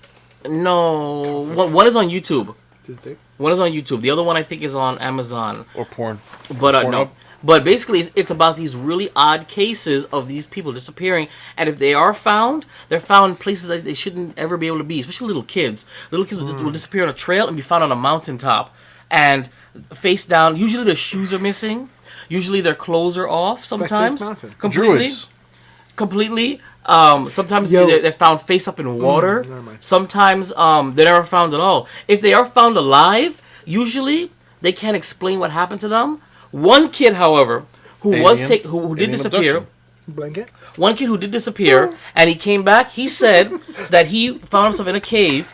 No. One is on YouTube. Tuesday. One is on YouTube. The other one, I think, is on Amazon. Or porn. But no. Pornhub? But basically, it's about these really odd cases of these people disappearing, and if they are found, they're found in places that they shouldn't ever be able to be, especially little kids. Little kids will disappear on a trail and be found on a mountaintop, and face down. Usually their shoes are missing. Usually their clothes are off sometimes. Completely. Druids. Completely. Sometimes they're found face up in water. Sometimes they're never found at all. If they are found alive, usually they can't explain what happened to them. One kid, however, who did disappear. Blanket? One kid who did disappear, and he came back. He said that he found himself in a cave,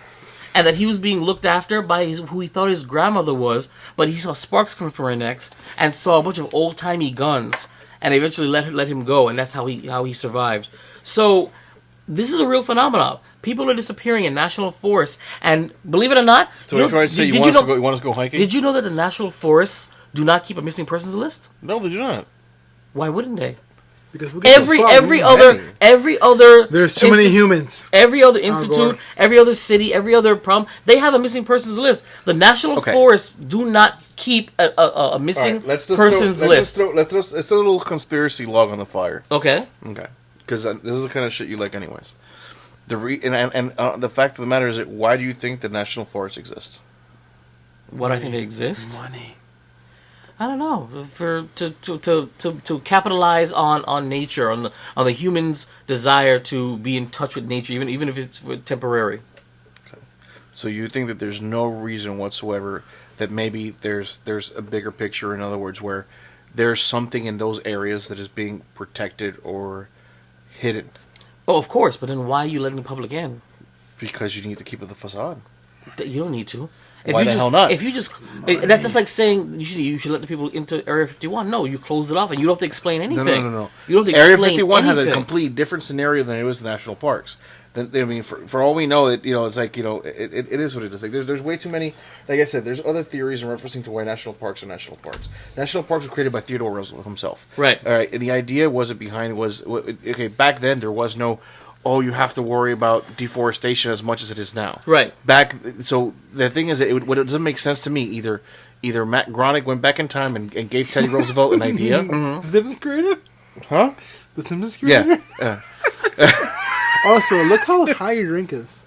and that he was being looked after by who he thought his grandmother was, but he saw sparks coming from her neck, and saw a bunch of old-timey guns, and eventually let him go, and that's how he survived. So, this is a real phenomenon. People are disappearing in national forests, and believe it or not... So you're trying to say you want us to go hiking? Did you know that the national forests do not keep a missing persons list? No, they do not. Why wouldn't they? Because every other there's too many humans. Every other institute, every other city, every other problem, they have a missing persons list. The national forests do not keep a missing persons list. Let's throw a little conspiracy log on the fire. Okay. Because this is the kind of shit you like, anyways. The fact of the matter is that why do you think the national forests exist? What I think they exist? Money. I don't know. To capitalize on nature, on the human's desire to be in touch with nature, even if it's temporary. Okay. So you think that there's no reason whatsoever that maybe there's a bigger picture, in other words, where there's something in those areas that is being protected or hidden? Oh, of course, but then why are you letting the public in? Because you need to keep it the facade. You don't need to. Why the hell not? If you just... That's just like saying you should let the people into Area 51. No, you closed it off and you don't have to explain anything. No. You don't have to Area explain 51 anything. has a completely different scenario than it was the national parks. I mean, for all we know, it's like, it is what it is. Like, there's way too many... Like I said, there's other theories in referencing to why national parks are national parks. National parks were created by Theodore Roosevelt himself. Right. All right, and the idea back then there was no... Oh, you have to worry about deforestation as much as it is now. Right. So the thing is, it doesn't make sense to me. Either Matt Groening went back in time and gave Teddy Roosevelt an idea. The Simpsons creator? Huh? The Simpsons creator? Yeah. Also, look how high your drink is.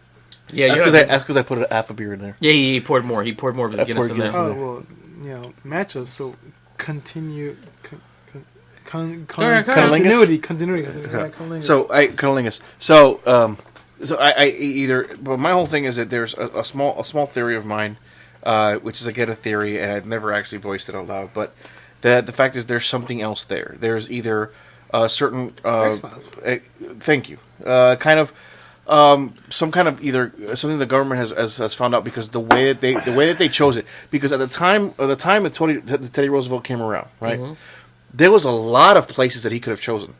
Yeah, that's because I put a half a beer in there. Yeah, he poured more. He poured more of his Guinness in there. Oh, well, matches. So continue. Continuity. Cunnilingus. But my whole thing is that there's a small theory of mine, which is again a theory, and I've never actually voiced it out loud. But the fact is, there's something else there. There's either a certain X-Files. Thank you. Kind of Some kind of either something the government has found out, because the way that they chose it, because at the time that Teddy Roosevelt came around, right, there was a lot of places that he could have chosen,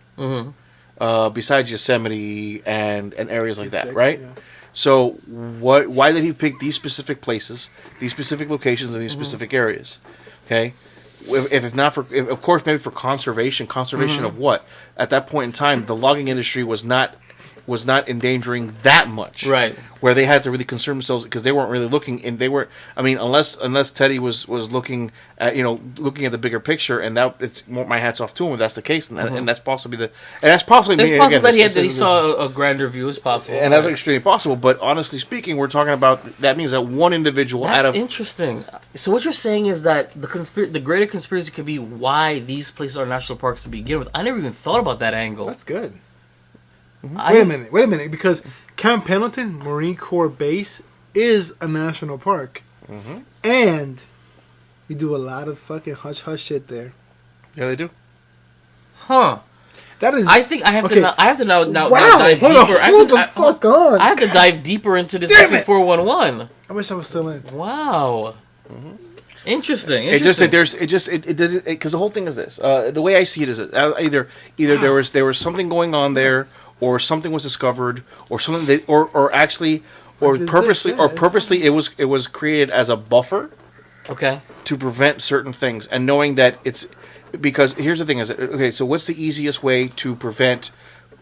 besides Yosemite and areas like that, right? Yeah. So why did he pick these specific places, these specific locations, and these specific areas? Okay. If not for, of course, maybe for conservation of what? At that point in time, the logging industry was not endangering that much, right? Where they had to really concern themselves, because they weren't really looking, and they were. I mean, unless Teddy was looking at the bigger picture, and that it's my hats off to him if that's the case, and that's possibly it's possible that he saw a grander view as possible, and that's extremely possible. But honestly speaking, we're talking about, that means that one individual That's interesting. So what you're saying is that the greater conspiracy could be why these places are national parks to begin with. I never even thought about that angle. That's good. Wait a minute, because Camp Pendleton Marine Corps Base is a national park, and we do a lot of fucking hush hush shit there. Yeah, they do. Huh? That is. I think I have to. I have to now wow, dive hold deeper. Hold the fuck on! I have to dive deeper into this missing 411. I wish I was still in. Wow. Interesting. Because the whole thing is this. The way I see it is either there was something going on there, or something was discovered, or something purposely it was created as a buffer, to prevent certain things, and knowing that it's, because here's the thing is, okay, so what's the easiest way to prevent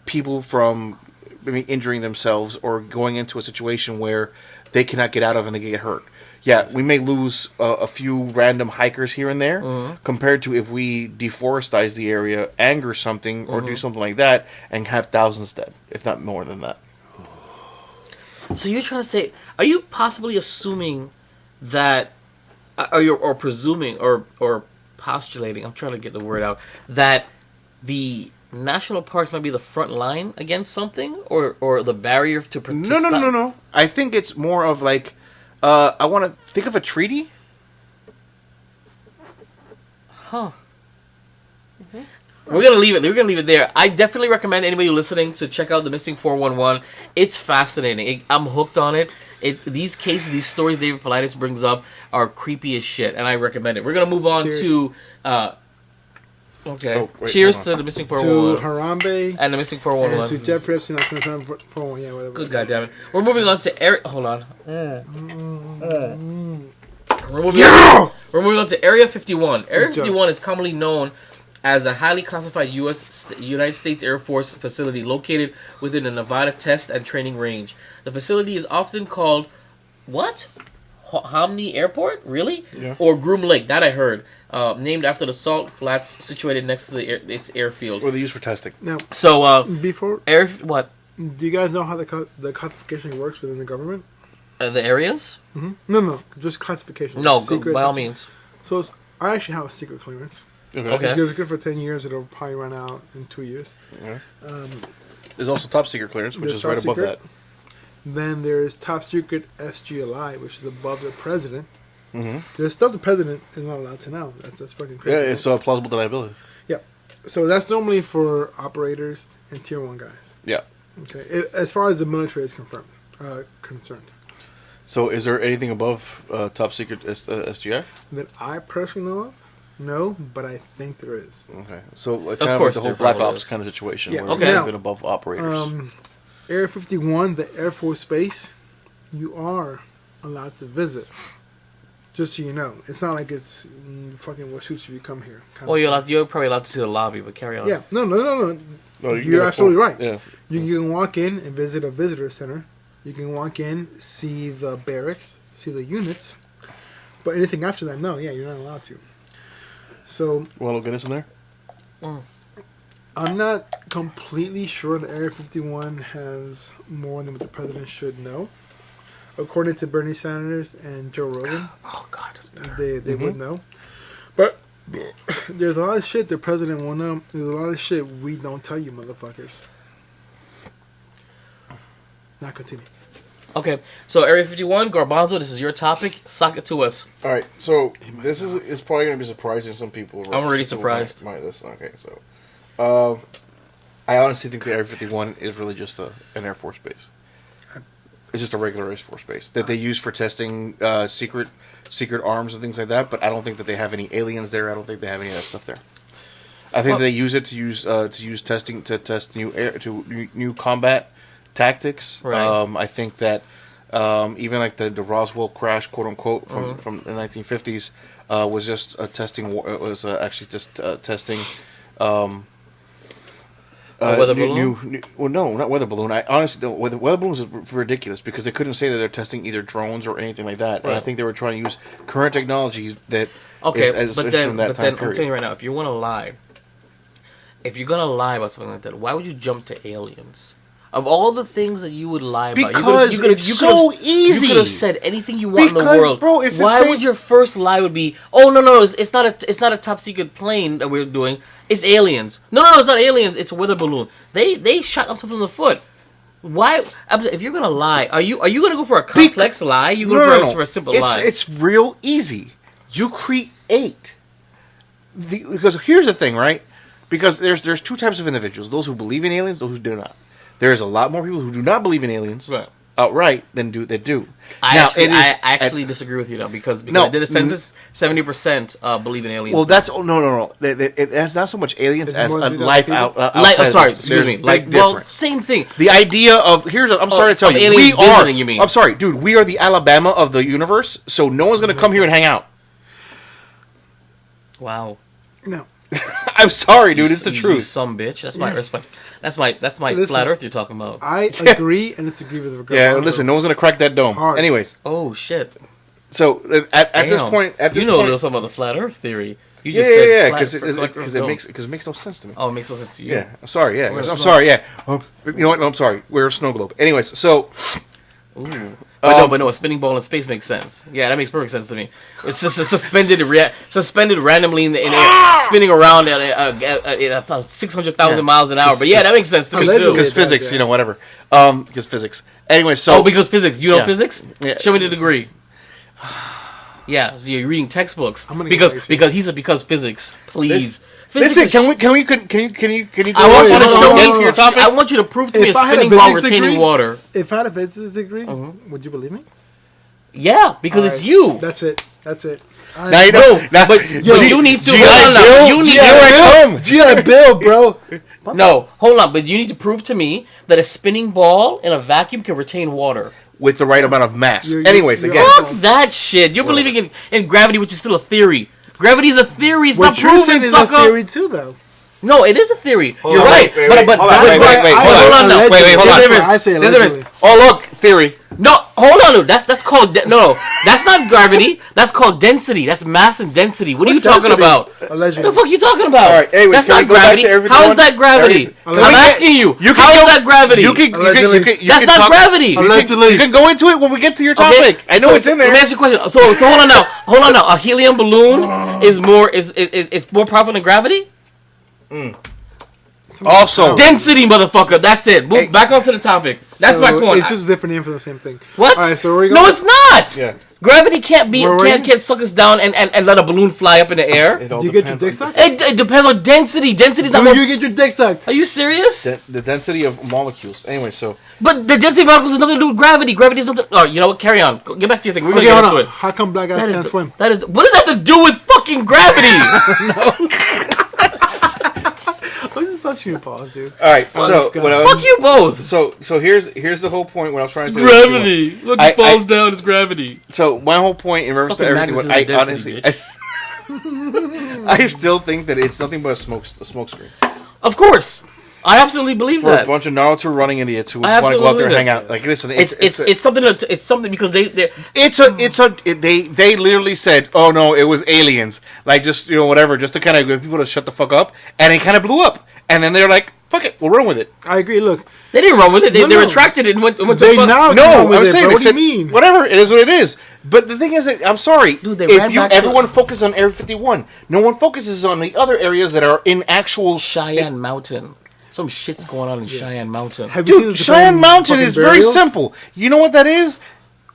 people from injuring themselves or going into a situation where they cannot get out of and they get hurt? Yeah, we may lose a few random hikers here and there, compared to if we deforestize the area, anger something, or do something like that, and have thousands dead, if not more than that. So you're trying to say, are you possibly assuming that, or presuming, or postulating, I'm trying to get the word out, that the national parks might be the front line against something, or the barrier to protect? No. I think it's more of like, I want to think of a treaty. Huh. We're gonna leave it. We're gonna leave it there. I definitely recommend anybody listening to check out the Missing 411. It's fascinating. I'm hooked on it. These cases, these stories David Politis brings up are creepy as shit, and I recommend it. We're gonna move on to. Okay. Cheers to the Missing 411. To Harambe. And the Missing 411. And to Jeffrey Epstein. 411. Yeah, whatever. Good goddamn it. We're moving on to Area. Hold on. We're moving on to Area 51. Area 51 is commonly known as a highly classified United States Air Force facility located within the Nevada Test and Training Range. The facility is often called what? Homney Airport? Really? Yeah. Or Groom Lake? That I heard. Named after the salt flats situated next to its airfield. Or they used for testing. Now, so before what? Do you guys know how the classification works within the government? The areas? Mm-hmm. No, just classification. No, by all means. So I actually have a secret clearance. Okay. It's good for 10 years. It'll probably run out in 2 years. Okay. There's also top secret clearance, which is right above that. Then there is top secret SGLI, which is above the president. Mm-hmm. There's stuff the president is not allowed to know. That's fucking crazy. Yeah, it's plausible deniability. Yeah. So that's normally for operators and tier 1 guys. Yeah. Okay. As far as the military is concerned. So is there anything above top secret SGI? That I personally know of? No, but I think there is. Okay. So kind of course like the whole Black Ops kind of situation, where okay. it's been above operators. Area 51, the Air Force Base, you are allowed to visit. Just so you know. It's not like it's fucking what shoots if you come here. Well, you're probably allowed to see the lobby, but carry on. Yeah. No. You're absolutely right. Yeah. You can walk in and visit a visitor center. You can walk in, see the barracks, see the units. But anything after that, no. Yeah, you're not allowed to. So. Want to get us in there? I'm not completely sure that Area 51 has more than what the president should know. According to Bernie Sanders and Joe Rogan, oh god, that's better. They would know. But there's a lot of shit the president won't know. There's a lot of shit we don't tell you, motherfuckers. Now continue. Okay, so Area 51, Garbanzo, this is your topic. Suck it to us. All right, so this is probably going to be surprising to some people. I'm already surprised. Okay, so I honestly think the Area 51 is really just an Air Force base. It's just a regular Air Force base that they use for testing secret arms and things like that. But I don't think that they have any aliens there. I don't think they have any of that stuff there. I think they use it to use testing to test new combat tactics. Right. I think that even like the Roswell crash, quote unquote, from the 1950s was just testing. Was actually just testing. Weather balloon? Well, no, not weather balloon. I honestly, weather balloons is ridiculous because they couldn't say that they're testing either drones or anything like that. Right. And I think they were trying to use current technologies that. Okay, is but then period. I'm telling you right now, if you want to lie, if you're gonna lie about something like that, why would you jump to aliens? Of all the things that you would lie about, because it's so easy. You could have said anything you want in the Because, world. bro, it's why the same. would your first lie would be, oh no, it's not a top secret plane that we're doing. It's aliens. No, it's not aliens. It's a weather balloon. They shot themselves in the foot. Why? If you're gonna lie, are you gonna go for a complex lie? You go for a simple lie? It's real easy. You create because here's the thing, right? Because there's two types of individuals: those who believe in aliens, those who do not. There's a lot more people who do not believe in aliens outright than do. I actually disagree with you though because I did a census. 70% believe in aliens. Well, that's no. It's not so much aliens as a life excuse me. Same thing. The idea of I'm sorry to tell you, aliens visiting, you mean? I'm sorry, dude. We are the Alabama of the universe, so no one's gonna come here and hang out. Wow. No. I'm sorry, dude. It's the truth. You some bitch. That's my respect. That's my flat Earth you're talking about. I agree and disagree with regard. Yeah, listen. No one's gonna crack that dome. Hard. Anyways. Oh shit. So at this point, a little something about the flat Earth theory. You just said because it makes no sense to me. Oh, it makes no sense to you. Yeah, I'm sorry. Yeah, I'm sorry. Yeah, you know what? No, I'm sorry. We're a snow globe. Anyways, so. Ooh. But no, a spinning ball in space makes sense. Yeah, that makes perfect sense to me. It's just suspended randomly in the air, spinning around at 600,000 miles an hour. But yeah, that makes sense to me too. Because physics, whatever. Because physics. Anyway, so because physics. You know physics? Yeah. Show me the degree. Yeah, so you're reading textbooks because physics. Please. Listen, can you go to your topic? I want you to prove to me a spinning ball retaining water. If I had a physics degree, would you believe me? Yeah, because it's you. That's it. Now you know. But you need to. G.I. Bill, bro. No, hold on. But you need to prove to me that a spinning ball in a vacuum can retain water. With the right amount of mass. Anyways, again. Fuck that shit. You're believing in gravity, which is still a theory. Gravity is a theory. It's not proven, sucker. It's a theory too, though. No, it is a theory. You're right. But hold on. I say allegedly. Oh, look, theory. No, hold on, dude. That's called that's not gravity. That's called density. That's mass and density. What are you talking about? Allegedly. What the fuck are you talking about? All right, anyways, that's not gravity. How is that gravity? I'm asking you. How is that gravity? That's not gravity. Allegedly. You can go into it when we get to your topic. I know it's in there. Let me ask you a question. So hold on now. A helium balloon is more powerful than gravity? Also, density, motherfucker. That's it. Move back onto the topic. That's my point. It's just a different name for the same thing. What? All right, so where are we going? No, it's not. Yeah. Gravity can't suck us down and let a balloon fly up in the air. Do you get your dick sucked? It depends on density. Density's not. Do you get your dick sucked? Are you serious? The density of molecules. Anyway, so. But the density of molecules has nothing to do with gravity. Gravity is nothing. Oh, you know what? Carry on. Get back to your thing. We're gonna get into it. How come black guys can't swim? What does that have to do with fucking gravity? I'm just busting your balls, dude. All right, so fuck you both. So here's the whole point. What I was trying to say. Gravity. Look, it falls down. It's gravity. So my whole point in reference to everything, I honestly, I still think that it's nothing but a smoke screen. Of course, I absolutely believe for that. a bunch of Naruto running idiots who want to go out there and hang out. Like, listen, it's something because they literally said, "Oh no, it was aliens." Like, just whatever, just to kind of get people to shut the fuck up, and it kind of blew up. And then they're like, "Fuck it, we'll run with it." I agree. Look, they didn't run with it. They retracted it and went to I'm saying, what do you mean? Whatever, it is what it is. But the thing is, I'm sorry. Dude, everyone focuses on Area 51. No one focuses on the other areas that are in actual Cheyenne Mountain. Some shit's going on in Cheyenne Mountain. Dude, Cheyenne Mountain is very simple. You know what that is?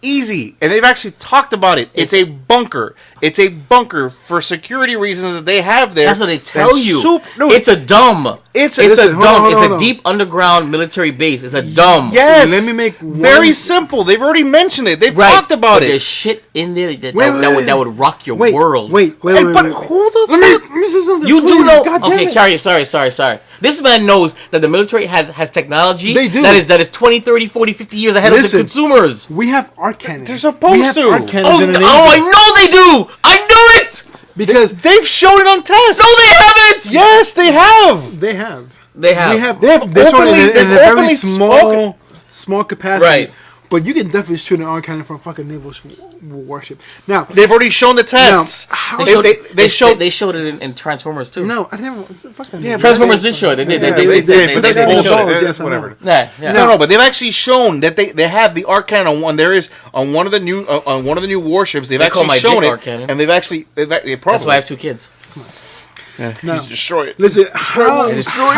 Easy. And they've actually talked about it. It's a bunker. It's a bunker for security reasons that they have there. That's what they tell you. No, it's a dumb. It's a deep underground military base. It's a dumb. Yes. Let me make very simple. They've already mentioned it. They've talked about it. There's shit in there that would rock your world. Wait. But who the fuck? Let me say something. You do know. God Okay, damn it. sorry. This man knows that the military has technology They do. that is 20, 30, 40, 50 years ahead of the consumers. We have art cannons. They're supposed to. Art cannons Oh, in the I Navy. know they do. I know it. Because They've shown it on tests. No, they haven't. Yes, they have. they have. They have. They show openly- it in a they've very openly small capacity. Right. But you can definitely shoot an art cannon from fucking naval warship. Now, They've already shown the tests. how They showed it in Transformers too. No, I never. Fuck that. Yeah, Transformers did show it. They did. Yeah, They did, but they they bullshit. showed it. Yes, I know. Whatever. Yeah. No, but they've actually shown that they have the arc cannon on one. There is on one of the new warships. They've call my actually shown dick it, arc cannon. and they've actually probably. That's why I have 2 kids. No. He's destroy it. Listen, Destroy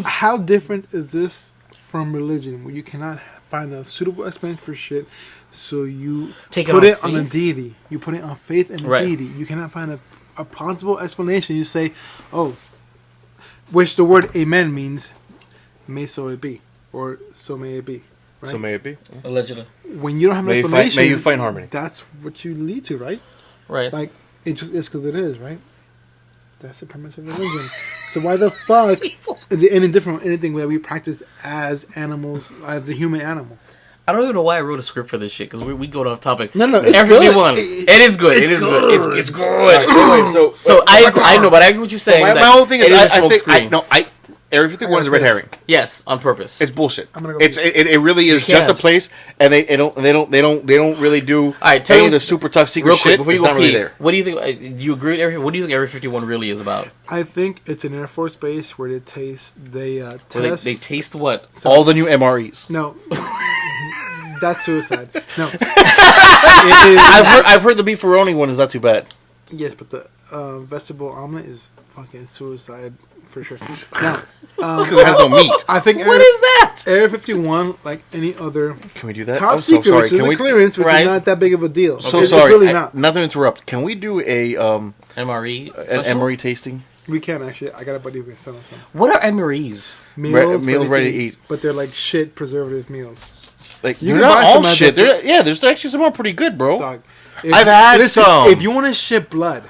how different is this from religion, where you cannot find a suitable explanation for shit, so you put it on a deity. You put it on faith in a deity. You cannot find a plausible explanation. You say, "Oh," which the word "amen" means, "May so it be," or "So may it be." Right? So may it be. Allegedly. When you don't have an explanation, may you find harmony. That's what you lead to, right? Right. Like it just is because it is, right? That's the premise of religion. So why the fuck is it any different from anything that we practice as animals, as a human animal? I don't even know why I wrote a script for this shit because we go off topic. No, it's Everything good. one. It is good. It is good. It's good. Anyway, So I know, but I agree with you saying. my that whole thing is it a I smoke think screen. Area 51 is a red herring. Yes, on purpose. It's bullshit. I'm gonna go It really is You can't. just a place, and they don't really do right, tell any me- of the super top secret Real quick shit. before It's you go not really pee, there. what do you think? Do you agree with Area? What do you think Area 51 really is about? I think it's an Air Force base where they test. Where they taste what? All the new MREs. No, that's suicide. No, it is. I've heard the beefaroni one is not too bad. Yes, but the vegetable omelet is fucking suicide for sure. Now, Because it has no meat. I think What is that? Area 51, like any other Can we do that? top I'm so secret, sorry. which is Can a we? clearance, which Right. is not that big of a deal. So It's sorry. really not. Not to interrupt. Can we do a MRE. an special? MRE tasting? We can actually. I got a buddy who can sell us some What are MREs? meals ready to eat. but they're like shit preservative meals. Like You they're can not buy all some at shit. the- There's actually some are pretty good, bro. Dog. I've had some. If you want to ship blood,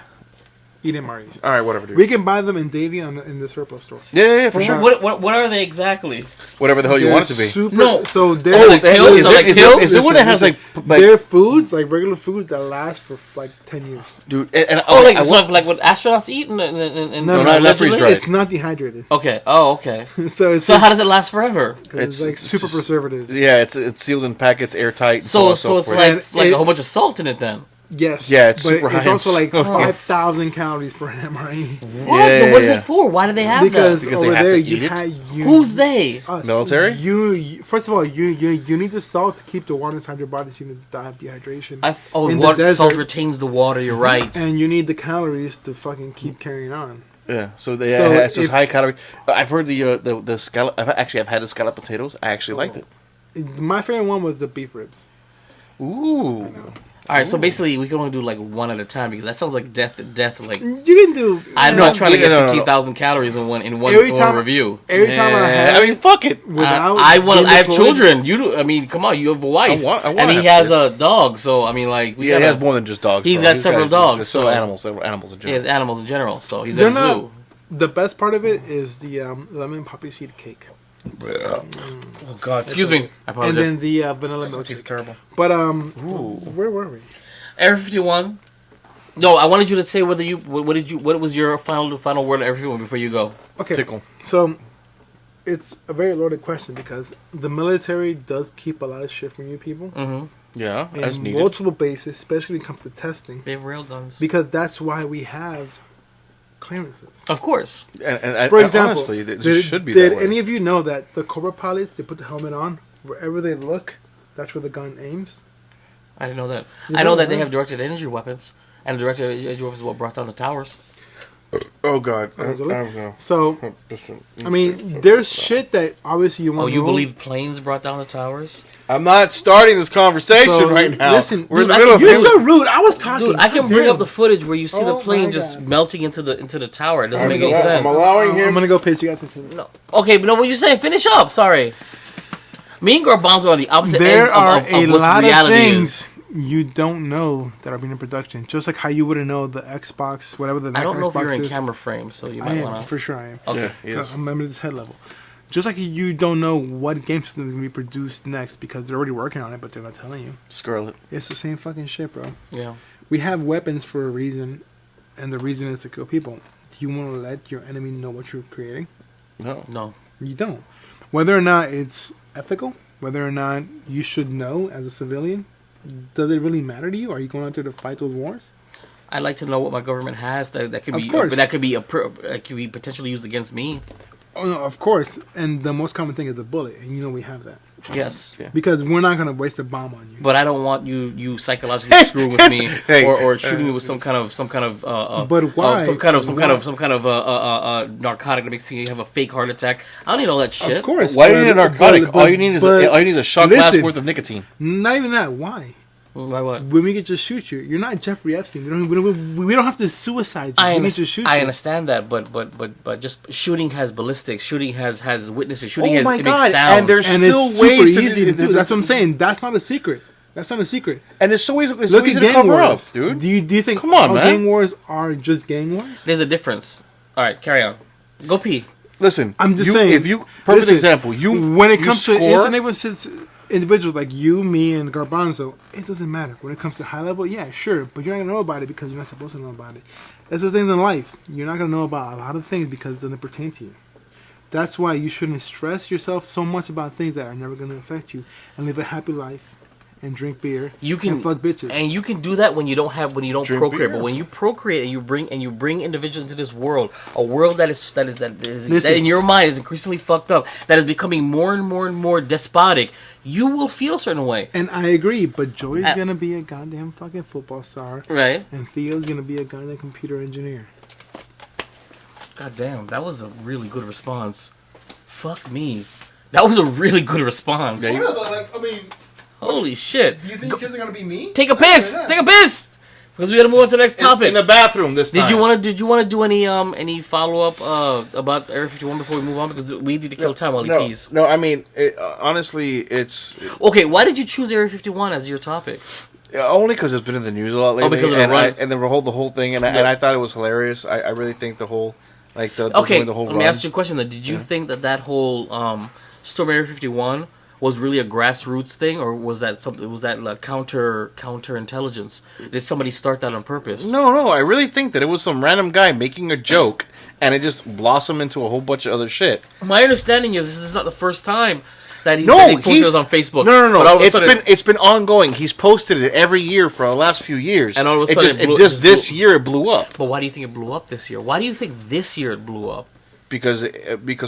eat MREs. All right, whatever, dude. We can buy them in Davie in the surplus store. Yeah, for sure. What are they exactly? Whatever the hell you They're want it to be. Super, No. So they're Oh, like the hell is Is it like it pills? the one that has like they're foods, like regular foods that last for like 10 years. dude? And Oh, I so want- like what astronauts eat? No, allegedly? not freeze-dried. It's not dehydrated. Okay. Oh, okay. So it's So just, how does it last forever? 'cause it's like it's super just- preservatives. yeah, it's sealed in packets, airtight. And So on so and it's forth. like And a whole bunch of salt in it then. Yes. Yeah, it's but super it's high also in like salt. 5,000 calories per MRE. What? Yeah, What is yeah. it for? Why do they have Because that? Because they over have there to you eat it? had Who's they? us. Military? You first of all you need the salt to keep the water inside your body so you don't die of dehydration. In the Salt desert. retains the water. You're right. And you need the calories to fucking keep carrying on. Yeah, so So it's if- high calorie. I've heard the scallop. I've had the scallop potatoes. I actually liked it. My favorite one was the beef ribs. Ooh, All right. So basically, we can only do like one at a time because that sounds like death. Like You can do. I'm No, not trying to get no. 15,000 calories in one Every time- review. Every time I Yeah, had I mean, fuck it. without I getting have deployed- children. You do. I mean, come on. You have a wife, I want and he to have has a kids. dog. So I mean, like, Yeah, he has more than just dogs. He's bro. got several dogs, There's so- several animals in He general. has animals in general. So he's They're at a not- zoo. The best part of it is the lemon poppy seed cake. Oh God! Excuse me. I And apologize. then the vanilla milk. It's terrible. But where were we? Area 51. No, I wanted you to say whether you what was your final word of Area 51 before you go. Okay. Tickle. So it's a very loaded question because the military does keep a lot of shit from you people Mm-hmm. Yeah, as in needed. multiple bases, especially when it comes to testing, They have rail guns. because that's why we have clearances. Of course. And For example, honestly, it did, should be did that way. any of you know that the Cobra pilots, they put the helmet on, wherever they look, that's where the gun aims? I didn't know that. You I know know that they that? have directed energy weapons, and directed energy weapons is what brought down the towers. Oh God. I Allegedly. don't know. So, I mean, there's shit that obviously you want Oh, to you know. believe planes brought down the towers? I'm not starting this conversation So, right now. listen, We're in dude, the middle of You're it. so rude. I was talking. Dude, I can God bring damn. up the footage where you see the Oh plane my just God. melting into the tower. It doesn't I'm make any allowing- sense. I'm allowing him. I'm gonna go pace you guys into No. Okay, but no, what you saying? Finish up. Sorry. Me and Garbanzo are on the opposite There ends are of a what lot of reality things is. you don't know that are being in production. Just like how you wouldn't know the Xbox, whatever the I don't know Xbox if you're in is. camera frame, so you I might am, want to. for sure I am. Okay. Yeah, yes. I'm at this head level. Just like you don't know what game system is going to be produced next because they're already working on it, but they're not telling you. Scarlet. It's the same fucking shit, bro. Yeah. We have weapons for a reason, and the reason is to kill people. Do you want to let your enemy know what you're creating? No. No. You don't. Whether or not it's ethical, whether or not you should know as a civilian, does it really matter to you? Are you going out there to fight those wars? I'd like to know what my government has that could Of be course. that could be potentially used against me. Oh no, of course. And the most common thing is the bullet, and you know we have that Yes. Yeah. because we're not gonna waste a bomb on you. But I don't want you psychologically screwing with me Hey, or shooting me with some kind of But why? some kind of narcotic that makes you have a fake heart attack. I don't need all that shit. Of course. Why do you need a narcotic? but- all you need is but- a shot glass listen, worth of nicotine. Not even that. Why? Why what? When we could just shoot you, you're not Jeffrey Epstein. We don't have to suicide you. We need to shoot you. I understand that, but just shooting has ballistics. Shooting has witnesses. Shooting Oh has my it God, makes sound. and there's And still it's super ways easy to do. That's what I'm saying. That's not a secret. That's not a secret. And it's so easy. It's Look so easy at to gang cover wars, up, dude. Do you think Come on, all man. gang wars are just gang wars? There's a difference. All right, carry on. Go pee. Listen, I'm just saying. If you perfect listen, example, you when it you comes to score, individuals like you, me, and Garbanzo, it doesn't matter. When it comes to high level, yeah, sure, but you're not gonna know about it because you're not supposed to know about it. That's the things in life. You're not gonna know about a lot of things because it doesn't pertain to you. That's why you shouldn't stress yourself so much about things that are never gonna affect you, and live a happy life, and drink beer, You can and fuck bitches. and you can do that when you don't Drink procreate. beer. But when you procreate and you bring individuals into this world, a world that Listen. in your mind is increasingly fucked up, that is becoming more and more despotic, you will feel a certain way, And I agree, but Joey's Uh, gonna be a goddamn fucking football star, right? and Theo's gonna be a goddamn computer engineer. God damn, that was a really good response. Fuck me, that was a really good response. Yeah, you- I mean, Holy shit! do you think kids are gonna be me? Take a piss. Take a piss. Because we got to move on to the next topic. in the bathroom this time. Did you want to do any follow up about Area 51 before we move on? Because we need to kill time while he pees. No, I mean, honestly, it's Okay, why did you choose Area 51 as your topic? only because it's been in the news a lot lately. because of the and run. and the whole thing, and I thought it was hilarious. I really think the whole, like the Okay, doing the whole let run. me ask you a question then. Did you think that whole Storm Area 51 was really a grassroots thing, or was that something? Was that like counter intelligence? Did somebody start that on purpose? No, I really think that it was some random guy making a joke, and it just blossomed into a whole bunch of other shit. My understanding is this is not the first time that No, that he posted he's this on Facebook. No. But all of a It's sudden- it's been ongoing. He's posted it every year for the last few years, And all of a it sudden just, it blew- it just just this blew- year it blew up But why do you think it blew up this year? Why do you think this year it blew up? because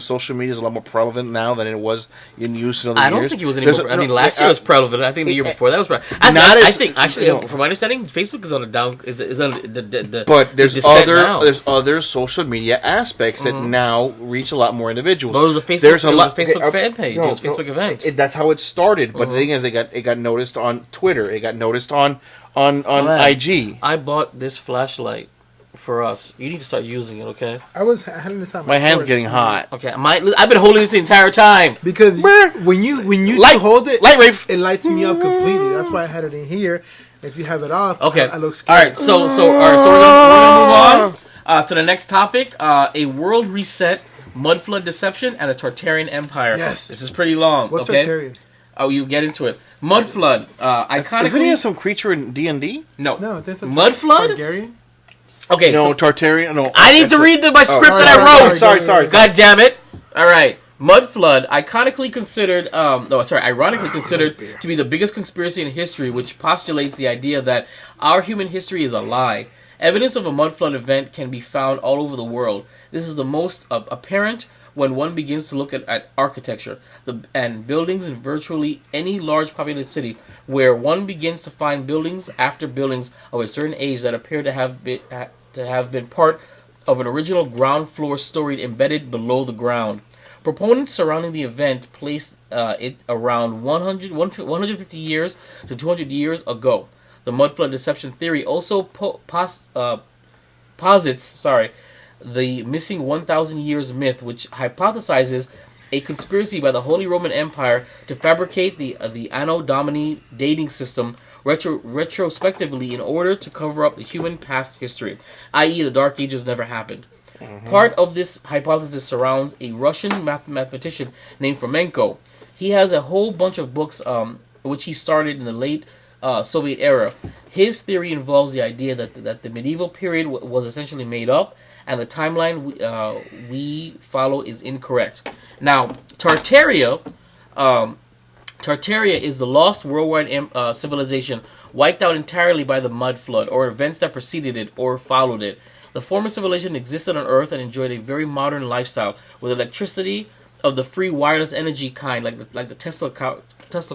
social media is a lot more prevalent now than it was in use in other I years. don't think it was any There's more. a- I mean, no, last year was prevalent. I think the year before that was prevalent. I think actually, no. from my understanding, Facebook is on a down. Is on the But there's descent now. there's other social media aspects that now reach a lot more individuals. Well, there was a Facebook. There's There was a okay, Facebook fan page. no, There was a no, Facebook event. that's how it started. But the thing is, it got noticed on Twitter. It got noticed on IG. I bought this flashlight for us. You need to start using it, okay? I had this time. My hand's getting hot. Okay, I've been holding this the entire time. Because when you Light- two hold it, light wave. it lights me up completely. That's why I had it in here. If you have it off, Okay. I look All scared. right. So we're gonna move on to the next topic. A world reset, mud flood deception, and the Tartarian Empire. Yes. This is pretty long. What's okay. Tartarian? Oh, you get into it. Mud flood. Iconically. Isn't he some creature in D&D? No. No, that's Mud flood. Targaryen. Okay. No, so Tartarian. No, I need to read my script sorry, that I wrote. sorry. God damn it! All right, Mud Flood, ironically considered to be the biggest conspiracy in history, which postulates the idea that our human history is a lie. Evidence of a mud flood event can be found all over the world. This is the most apparent when one begins to look at architecture and buildings in virtually any large populated city, where one begins to find buildings after buildings of a certain age that appear to have been part of an original ground floor story embedded below the ground. Proponents surrounding the event placed it around 150 years to 200 years ago. The mud flood deception theory also posits the missing 1,000 years myth, which hypothesizes a conspiracy by the Holy Roman Empire to fabricate the Anno Domini dating system retrospectively in order to cover up the human past history, i.e. the Dark Ages never happened. Part of this hypothesis surrounds a Russian mathematician named Fomenko. He has a whole bunch of books which he started in the late Soviet era. His theory involves the idea that the medieval period was essentially made up, and the timeline we follow is incorrect. Now, Tartaria is the lost worldwide civilization wiped out entirely by the mud flood, or events that preceded it or followed it. The former civilization existed on Earth and enjoyed a very modern lifestyle, with electricity of the free wireless energy kind, like the Tesla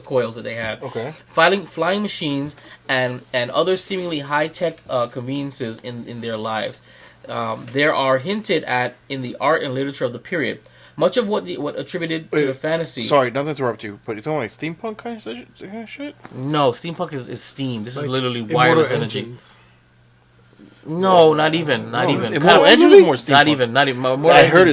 coils that they had. Okay. Flying machines and other seemingly high-tech conveniences in their lives. There are hinted at in the art and literature of the period. Much of what attributed to the fantasy... Sorry, not to interrupt you, but you're talking like steampunk kind of shit? No, steampunk is steam. This Like is literally wireless energy. engines. No, not even. Immortal Engines is more steampunk. Not even. I heard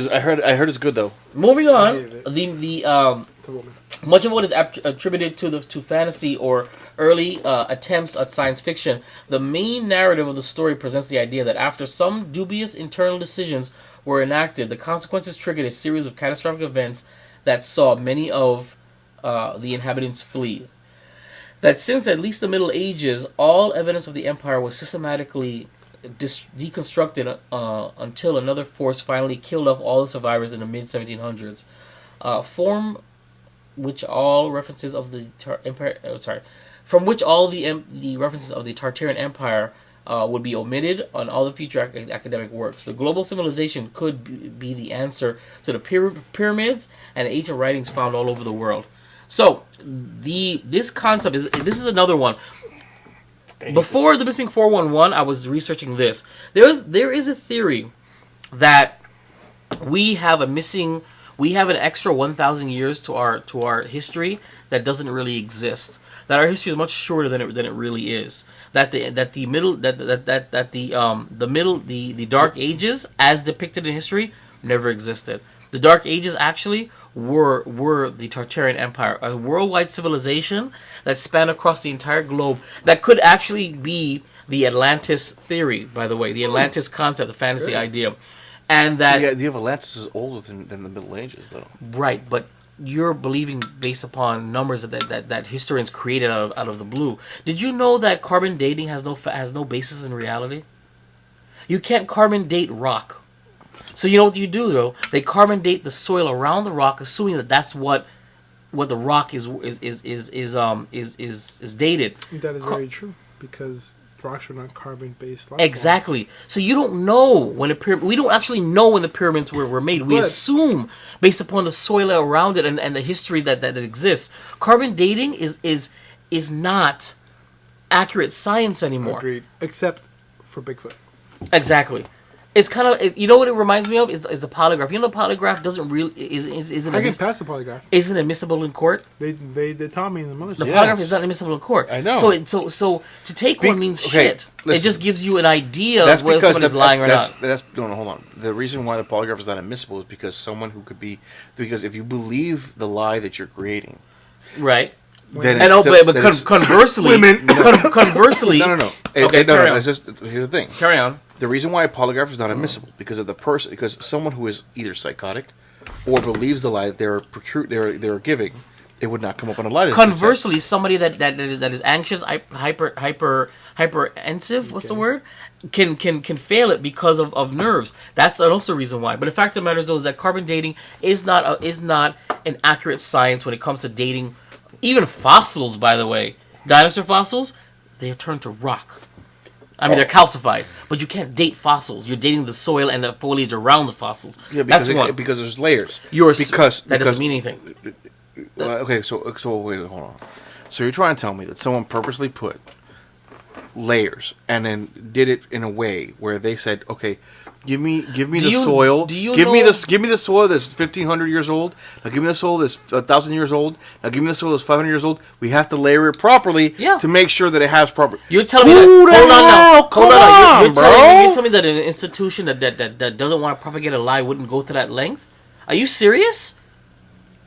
it's good though. Moving I on, hated it. It's a woman. much of what is attributed to fantasy or early attempts at science fiction, the main narrative of the story presents the idea that after some dubious internal decisions were enacted, the consequences triggered a series of catastrophic events that saw many of the inhabitants flee. That since at least the Middle Ages, all evidence of the empire was systematically deconstructed until another force finally killed off all the survivors in the mid-1700s. From which all references of the references of the Tartarian Empire would be omitted on all the future academic works. The global civilization could be the answer to the pyramids and ancient writings found all over the world. So this concept is another one. Before the Missing 411, I was researching this. There is a theory that we have an extra 1,000 years to our history that doesn't really exist. That our history is much shorter than it really is. That the Dark Ages, as depicted in history, never existed. The Dark Ages actually were the Tartarian Empire, a worldwide civilization that spanned across the entire globe. That could actually be the Atlantis theory, by the way, the Atlantis concept, the fantasy idea, and that the idea of Atlantis is older than the Middle Ages, though. Right, but you're believing based upon numbers that historians created out of the blue. Did you know that carbon dating has no basis in reality? You can't carbon date rock. So you know what you do though? They carbon date the soil around the rock, assuming that that's what the rock is dated. That is very true, because rocks are not carbon-based life Exactly. So you don't know when we don't actually know when the pyramids were made. We assume based upon the soil around it and the history that exists. Carbon dating is not accurate science anymore. Agreed. Except for Bigfoot. Exactly. It's kind of, you know what it reminds me of is the polygraph. You know the polygraph doesn't really isn't I can pass the polygraph. Isn't admissible in court. They taught me in the military. The polygraph is not admissible in court. I know. So to take one means shit. Listen, it just gives you an idea that's of whether somebody's lying or not. No, hold on. The reason why the polygraph is not admissible is because because if you believe the lie that you're creating, right? Then conversely, conversely, no. Okay, no. carry on. It's just, here's the thing. Carry on. The reason why a polygraph is not admissible because someone who is either psychotic or believes the lie that they're giving, it would not come up on a lie detector. Conversely, somebody that is anxious, hyperensive, what's the word? Can fail it because of nerves. That's also a reason why. But the fact of the matter is, though, is that carbon dating is not an accurate science when it comes to dating even fossils. By the way, dinosaur fossils, they are turned to rock. I mean, they're calcified, but you can't date fossils. You're dating the soil and the foliage around the fossils. Yeah, because there's layers. That doesn't mean anything. Okay, so wait, hold on. So you're trying to tell me that someone purposely put layers and then did it in a way where they said, okay, Give me the soil. Give me the soil that's 1,500 years old. Now give me the soil that's 1,000 years old. Now give me the soil that's 500 years old. We have to layer it properly to make sure that it has proper. You're telling me that? Hold on. You're telling me that an institution that doesn't want to propagate a lie wouldn't go to that length? Are you serious?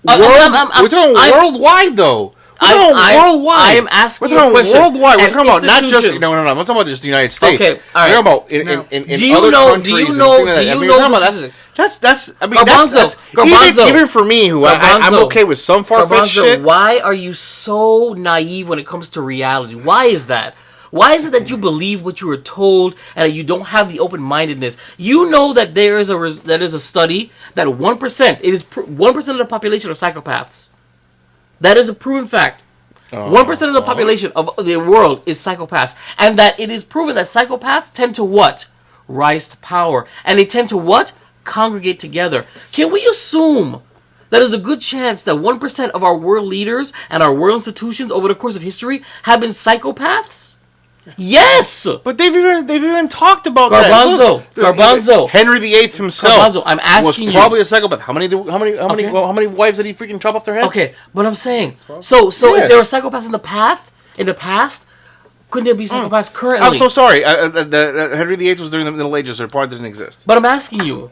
We're talking worldwide, though. Worldwide. I am asking you a question. Worldwide. We're talking about not just no. I'm talking about just the United States. Okay, all right. We're talking about in other countries. Do you know? That's. I mean, Garbanzo. Even for me, who I'm okay with some far-fetched shit. Why are you so naive when it comes to reality? Why is that? Why is it that you believe what you were told and that you don't have the open-mindedness? You know that there is a study that 1% of the population are psychopaths. That is a proven fact. 1% of the population of the world is psychopaths. And that it is proven that psychopaths tend to what? Rise to power. And they tend to what? Congregate together. Can we assume that there's a good chance that 1% of our world leaders and our world institutions over the course of history have been psychopaths? Yes, but they've even talked about Garbanzo. Henry VIII himself. I'm asking was probably a psychopath. How many wives did he freaking chop off their heads? Okay, but I'm saying so if there were psychopaths in the past, couldn't there be psychopaths currently? I'm so sorry. Henry VIII was during the Middle Ages, so part didn't exist. But I'm asking you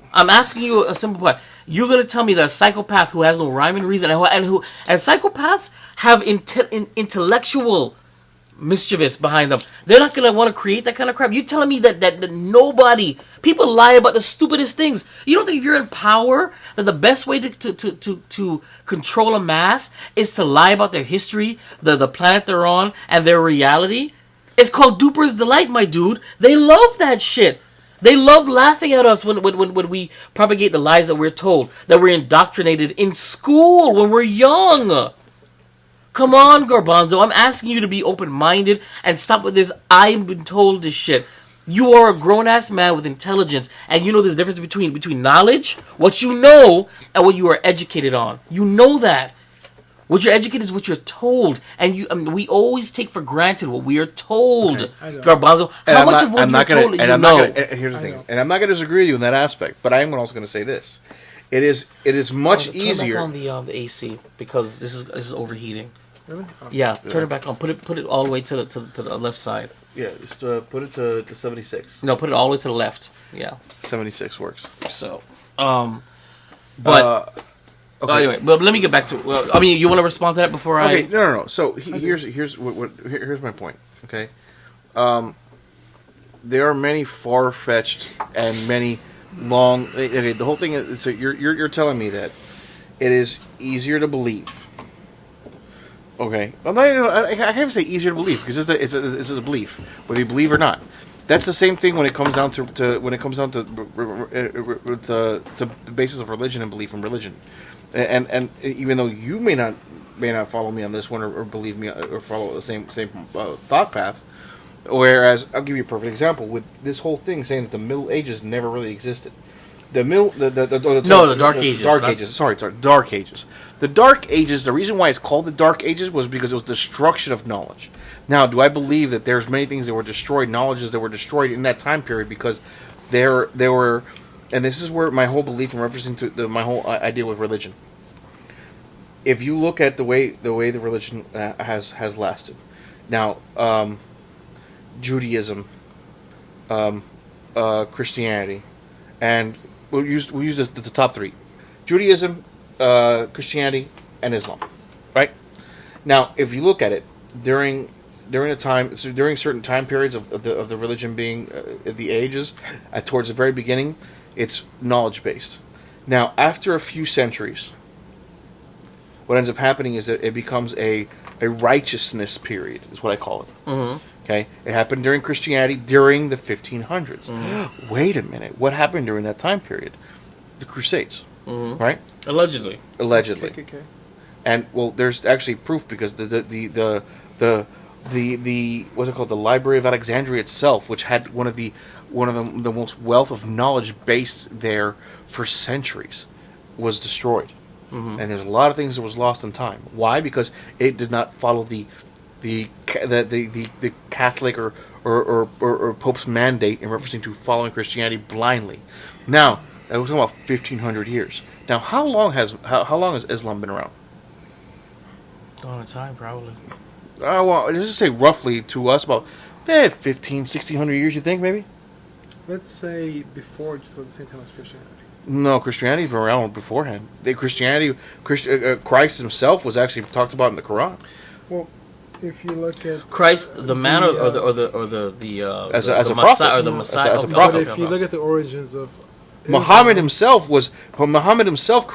a simple point. You're gonna tell me that a psychopath who has no rhyme and reason and psychopaths have intellectual mischievous behind them. They're not going to want to create that kind of crap. You're telling me that people lie about the stupidest things. You don't think if you're in power that the best way to control a mass is to lie about their history, the planet they're on, and their reality? It's called duper's delight, my dude. They love that shit. They love laughing at us when we propagate the lies that we're told, that we're indoctrinated in school when we're young. Come on, Garbanzo. I'm asking you to be open-minded and stop with this I've been told this shit. You are a grown-ass man with intelligence, and you know there's a difference between knowledge, what you know, and what you are educated on. You know that. What you're educated is what you're told, and we always take for granted what we are told. Okay, Garbanzo, how much of what you're told you know? Here's the thing, and I'm not going to disagree with you in that aspect, but I am also going to say this. It is much easier. Turn back on the AC because this is overheating. Really? Oh. Yeah, turn it back on. Put it all the way to the left side. Yeah, just put it to 76. No, put it all the way to the left. Yeah, 76 works. So, but okay. Anyway, but let me get back to. I mean, you want to respond to that before I? Okay, no. So here's my point. Okay, there are many far-fetched and many long. Okay, the whole thing is. So you're telling me that it is easier to believe. Okay, I can't even say easier to believe because it's a belief, whether you believe or not. That's the same thing when it comes down to the basis of religion and belief in religion, and even though you may not follow me on this one or believe me or follow the same thought path, whereas I'll give you a perfect example with this whole thing saying that the Middle Ages never really existed. The Dark Ages. Dark Ages. Sorry, Dark Ages. The Dark Ages, the reason why it's called the Dark Ages was because it was destruction of knowledge. Now, do I believe that there's many things that were destroyed, knowledges that were destroyed in that time period because there were, and this is where my whole belief in referencing to my whole idea with religion. If you look at the way the religion has lasted, now Judaism, Christianity, and we'll use the top three: Judaism, Christianity, and Islam. Right? Now, if you look at it during certain time periods of the religion being the ages, towards the very beginning, it's knowledge based. Now, after a few centuries, what ends up happening is that it becomes a righteousness period, is what I call it. Mm-hmm. Okay, it happened during Christianity during the 1500s. Mm-hmm. Wait a minute, what happened during that time period? The Crusades, mm-hmm. Right? Allegedly. Okay. And well, there's actually proof because the what's it called? The Library of Alexandria itself, which had one of the most wealth of knowledge based there for centuries, was destroyed. Mm-hmm. And there's a lot of things that was lost in time. Why? Because it did not follow the the Catholic or Pope's mandate in referencing to following Christianity blindly. Now, we're talking about 1,500 years. Now, how long has Islam been around? Long time, probably. Well, let's just say roughly to us about 1,600 years. You think maybe? Let's say before, just at the same time as Christianity. No, Christianity's been around beforehand. Christ himself was actually talked about in the Quran. Well, if you look at Christ, the man, or the as the a Messiah, prophet. or the Messiah. As a Okay, prophet. okay, But if okay, you okay. look at the origins of Muhammad Islam, himself when Muhammad himself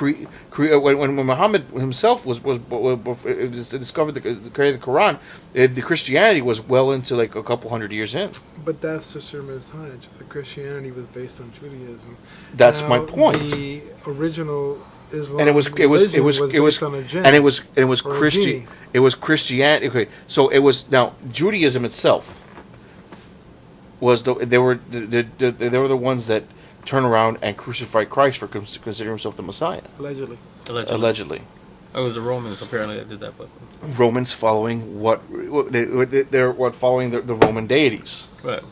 was discovered created the Quran, the Christianity was well into like a couple hundred years in. but that's just your Messiah. Just like Christianity was based on Judaism. That's Now, my point. The original Islam And it was based on a jinn. and it was or a Christian. genie. It was Christianity. Okay, so it was now Judaism itself was they were the ones that turned around and crucified Christ for considering himself the Messiah. Allegedly. Allegedly. It was the Romans apparently that did that, but Romans following they're following the Roman deities. right.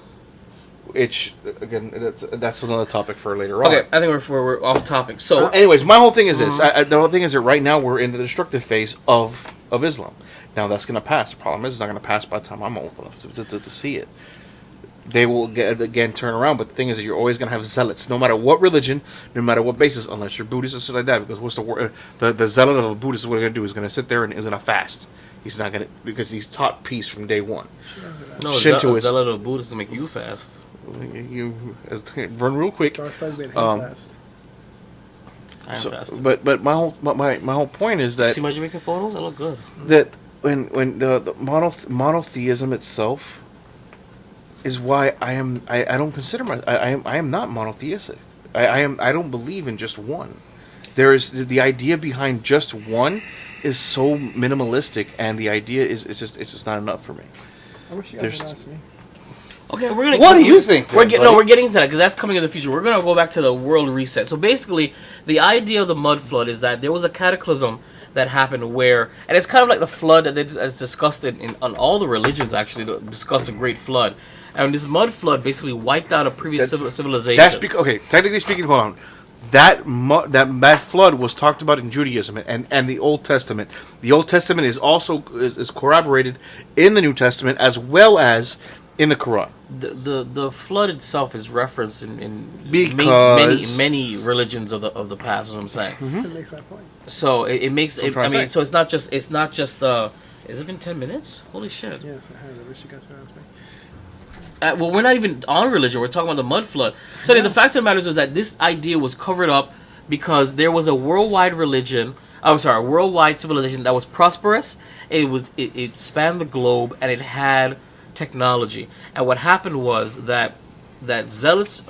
Which again, that's another topic for later on. Okay, I think we're off topic. So Anyways, my whole thing is this. The whole thing is that right now we're in the destructive phase of Islam. Now that's going to pass. The problem is it's not going to pass by the time I'm old enough to see it. They will again turn around, but the thing is that you're always going to have zealots, no matter what religion, no matter what basis, unless you're Buddhist or something like that. Because what's the zealot of a Buddhist? What he's going to do is going to sit there and is going to fast. He's not going to, because he's taught peace from day one. no, Shintoism. zealot of Buddhism make you fast. You run real quick. Josh Faz made him fast. I am fast. But my whole point is that See my Jamaican photos? I look good. that when the monotheism itself is why I don't consider I am not monotheistic. I don't believe in just one. There is the idea behind just one is so minimalistic, and the idea is it's just not enough for me. I wish you guys there's- would ask me. Okay, we're gonna. What do you think? We're then, buddy? we're getting to that because that's coming in the future. We're gonna go back to the world reset. So basically, the idea of the mud flood is that there was a cataclysm that happened where, and it's kind of like the flood that is discussed on all the religions actually discuss the Great Flood, and this mud flood basically wiped out a previous civilization. That's okay. Technically speaking, hold on. That flood was talked about in Judaism and the Old Testament. The Old Testament is also is corroborated in the New Testament as well as in the Quran. The flood itself is referenced in Because- many religions of the past. Is what I'm saying. That makes my point. So it makes it. trying I to mean, say. so it's not just. Has it been 10 minutes? Holy shit! Yes, I have. I wish you guys would ask me. Well, we're not even on religion. We're talking about the mud flood. So the fact of the matter is that this idea was covered up because there was a worldwide religion. I'm sorry, a worldwide civilization that was prosperous. It spanned the globe and it had technology. And what happened was that zealots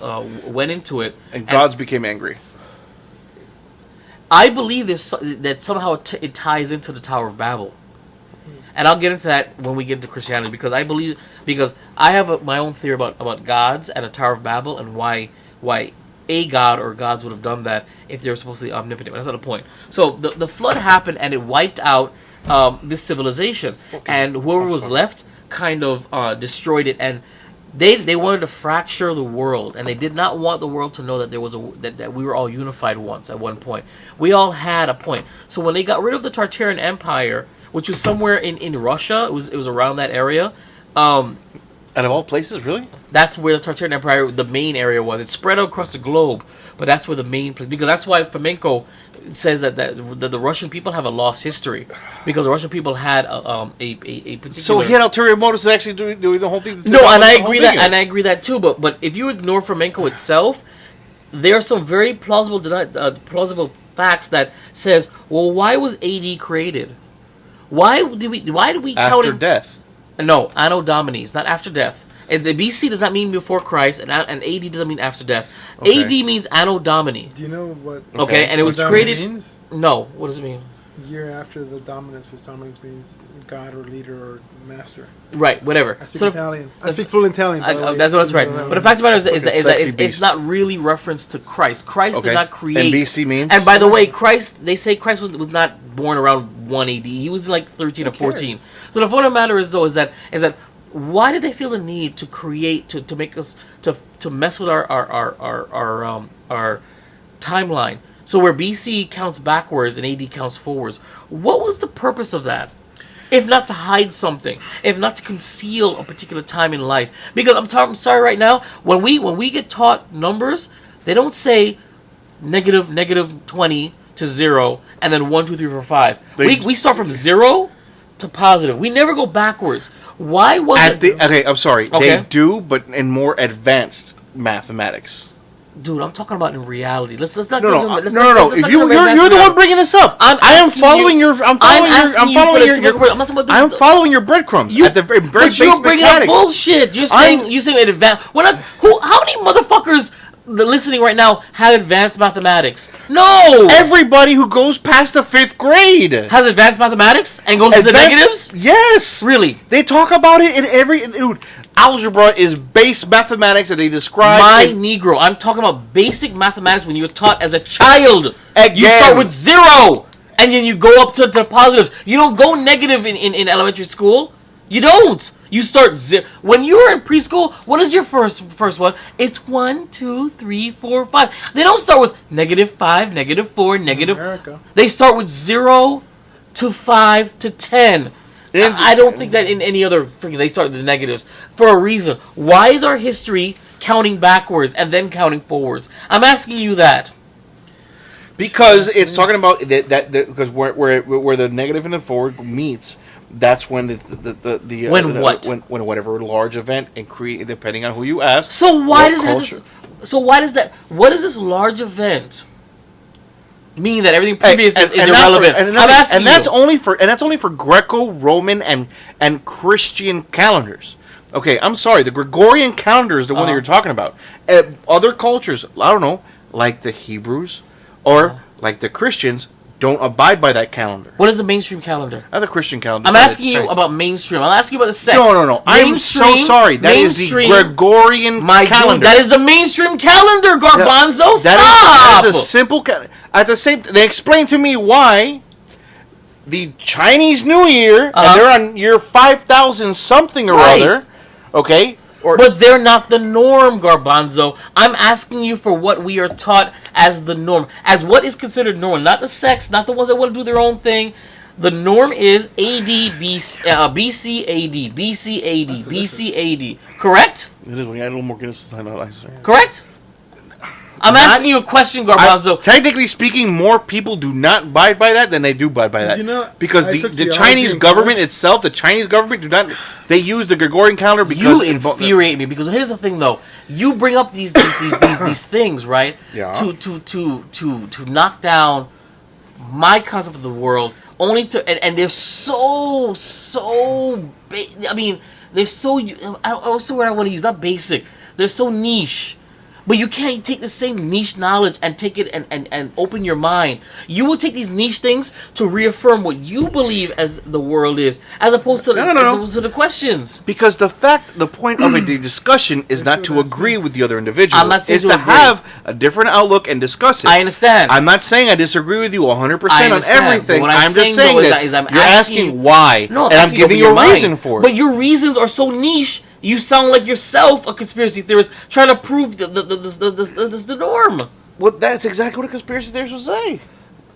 went into it, And gods became angry. I believe that somehow it ties into the Tower of Babel. And I'll get into that when we get into Christianity because I have my own theory about gods and the Tower of Babel and why a god or gods would have done that if they were supposed to be omnipotent. But that's not the point. So the flood happened and it wiped out this civilization, and whoever was left kind of destroyed it. And they wanted to fracture the world, and they did not want the world to know that there was that we were all unified once at one point. We all had a point. So when they got rid of the Tartarian Empire, which was somewhere in Russia, it was around that area. Out of all places, really? That's where the Tartarian Empire, the main area was. It spread out across the globe, but that's where the main place. Because that's why Fomenko says that the Russian people have a lost history, because the Russian people had a particular. So he had ulterior motives to actually doing the whole thing. No, and I agree that too. But if you ignore Fomenko itself, there are some very plausible facts that says, well, why was AD created? Why do we count after it? death. No, Anno Domini. It's not after death. And the BC does not mean before Christ, and AD doesn't mean after death. Okay. AD means Anno Domini. Do you know what? Okay, and it was what that created. means? No, what does it mean? year after the dominance, which dominance means god or leader or master. Right, whatever. I speak Italian. I speak fluent Italian. That's what's right. But the fact of the matter is that it's not really reference to Christ. Christ did not create. And BC means? And by the way, they say Christ was not born around 1 AD. He was like 13 or 14. So the point of the matter is that why did they feel the need to create to make us to mess with our timeline? So where BC counts backwards and AD counts forwards. What was the purpose of that? If not to hide something, if not to conceal a particular time in life. Because I'm sorry right now, when we get taught numbers, they don't say negative 20 to 0 and then 1, 2, 3, 4, 5. We start from 0 to positive. We never go backwards. Why was it? Okay, I'm sorry. Okay. They do, but in more advanced mathematics. Dude, I'm talking about in reality. Let's not. No. Let's You're not the one bringing this up. I'm following your breadcrumbs. At the very but you're bringing up bullshit. You're saying advanced. How many motherfuckers listening right now have advanced mathematics? No. Everybody who goes past the 5th grade has advanced mathematics and goes to the negatives. Yes, really. They talk about it in every dude. Algebra is base mathematics that they describe. Negro, I'm talking about basic mathematics when you're taught as a child. Again. You start with 0, and then you go up to positives. You don't go negative in elementary school. You don't. You start 0. When you're in preschool, what is your first one? It's 1, 2, 3, 4, 5. They don't start with -5, -4, negative. America. They start with 0 to 5 to 10. I don't think that in any other freaking they start with the negatives for a reason. Why is our history counting backwards and then counting forwards? I'm asking you that. Because it's talking about that because where the negative and the forward meets, that's when when whatever large event and create, depending on who you ask. So why does that? What is this large event? Meaning that everything previous is irrelevant. I'm asking you. That's only for Greco-Roman and Christian calendars. Okay, I'm sorry. The Gregorian calendar is the one that you're talking about. Other cultures, I don't know, like the Hebrews or like the Christians, don't abide by that calendar. What is the mainstream calendar? That's a Christian calendar. I'm asking you about mainstream. I'm asking you about the sex. No. I'm so sorry. That is the Gregorian calendar. That is the mainstream calendar, Garbanzo. Stop! That is a simple calendar. At the same time, they explain to me why the Chinese New Year, and they're on year 5,000 something or other, okay? But they're not the norm, Garbanzo. I'm asking you for what we are taught as the norm. As what is considered normal. Not the sex, not the ones that want to do their own thing. The norm is AD, BC, AD, BC, AD, BC, AD. Correct? It is when you add a little more Guinness. Correct? I'm asking you a question, Garbanzo. Technically speaking, more people do not abide by that than they do abide by that. You know, because the Chinese government itself, the Chinese government do not. They use the Gregorian calendar because you infuriate me. Because here's the thing, though. You bring up these things, right? Yeah. To knock down my concept of the world, only to and they're so. I mean, they're so. What's the word I want to use? Not basic. They're so niche. But you can't take the same niche knowledge and take it and open your mind. You will take these niche things to reaffirm what you believe as the world is, as opposed to the questions. Because the point of a discussion is not to agree with the other individual. I'm not saying it's to have a different outlook and discuss it. I understand. I'm not saying I disagree with you 100% on everything. What I'm just saying that you're asking why, no, and I'm giving you a reason for it. But your reasons are so niche. You sound like yourself a conspiracy theorist trying to prove the norm. Well, that's exactly what a conspiracy theorist would say.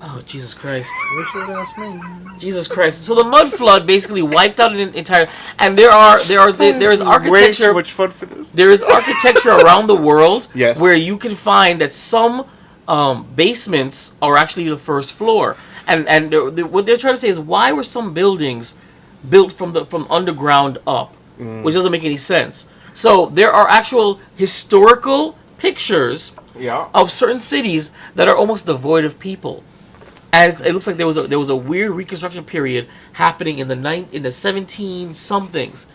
Oh, Jesus Christ. Wish you would ask me. Jesus Christ. So the mud flood basically wiped out an entire... And there is architecture... Way too much fun for this. There is architecture around the world yes. where you can find that some basements are actually the first floor. And what they're trying to say is, why were some buildings built from underground up? Which doesn't make any sense. So there are actual historical pictures of certain cities that are almost devoid of people, and it looks like there was a weird reconstruction period happening in the 17 somethings,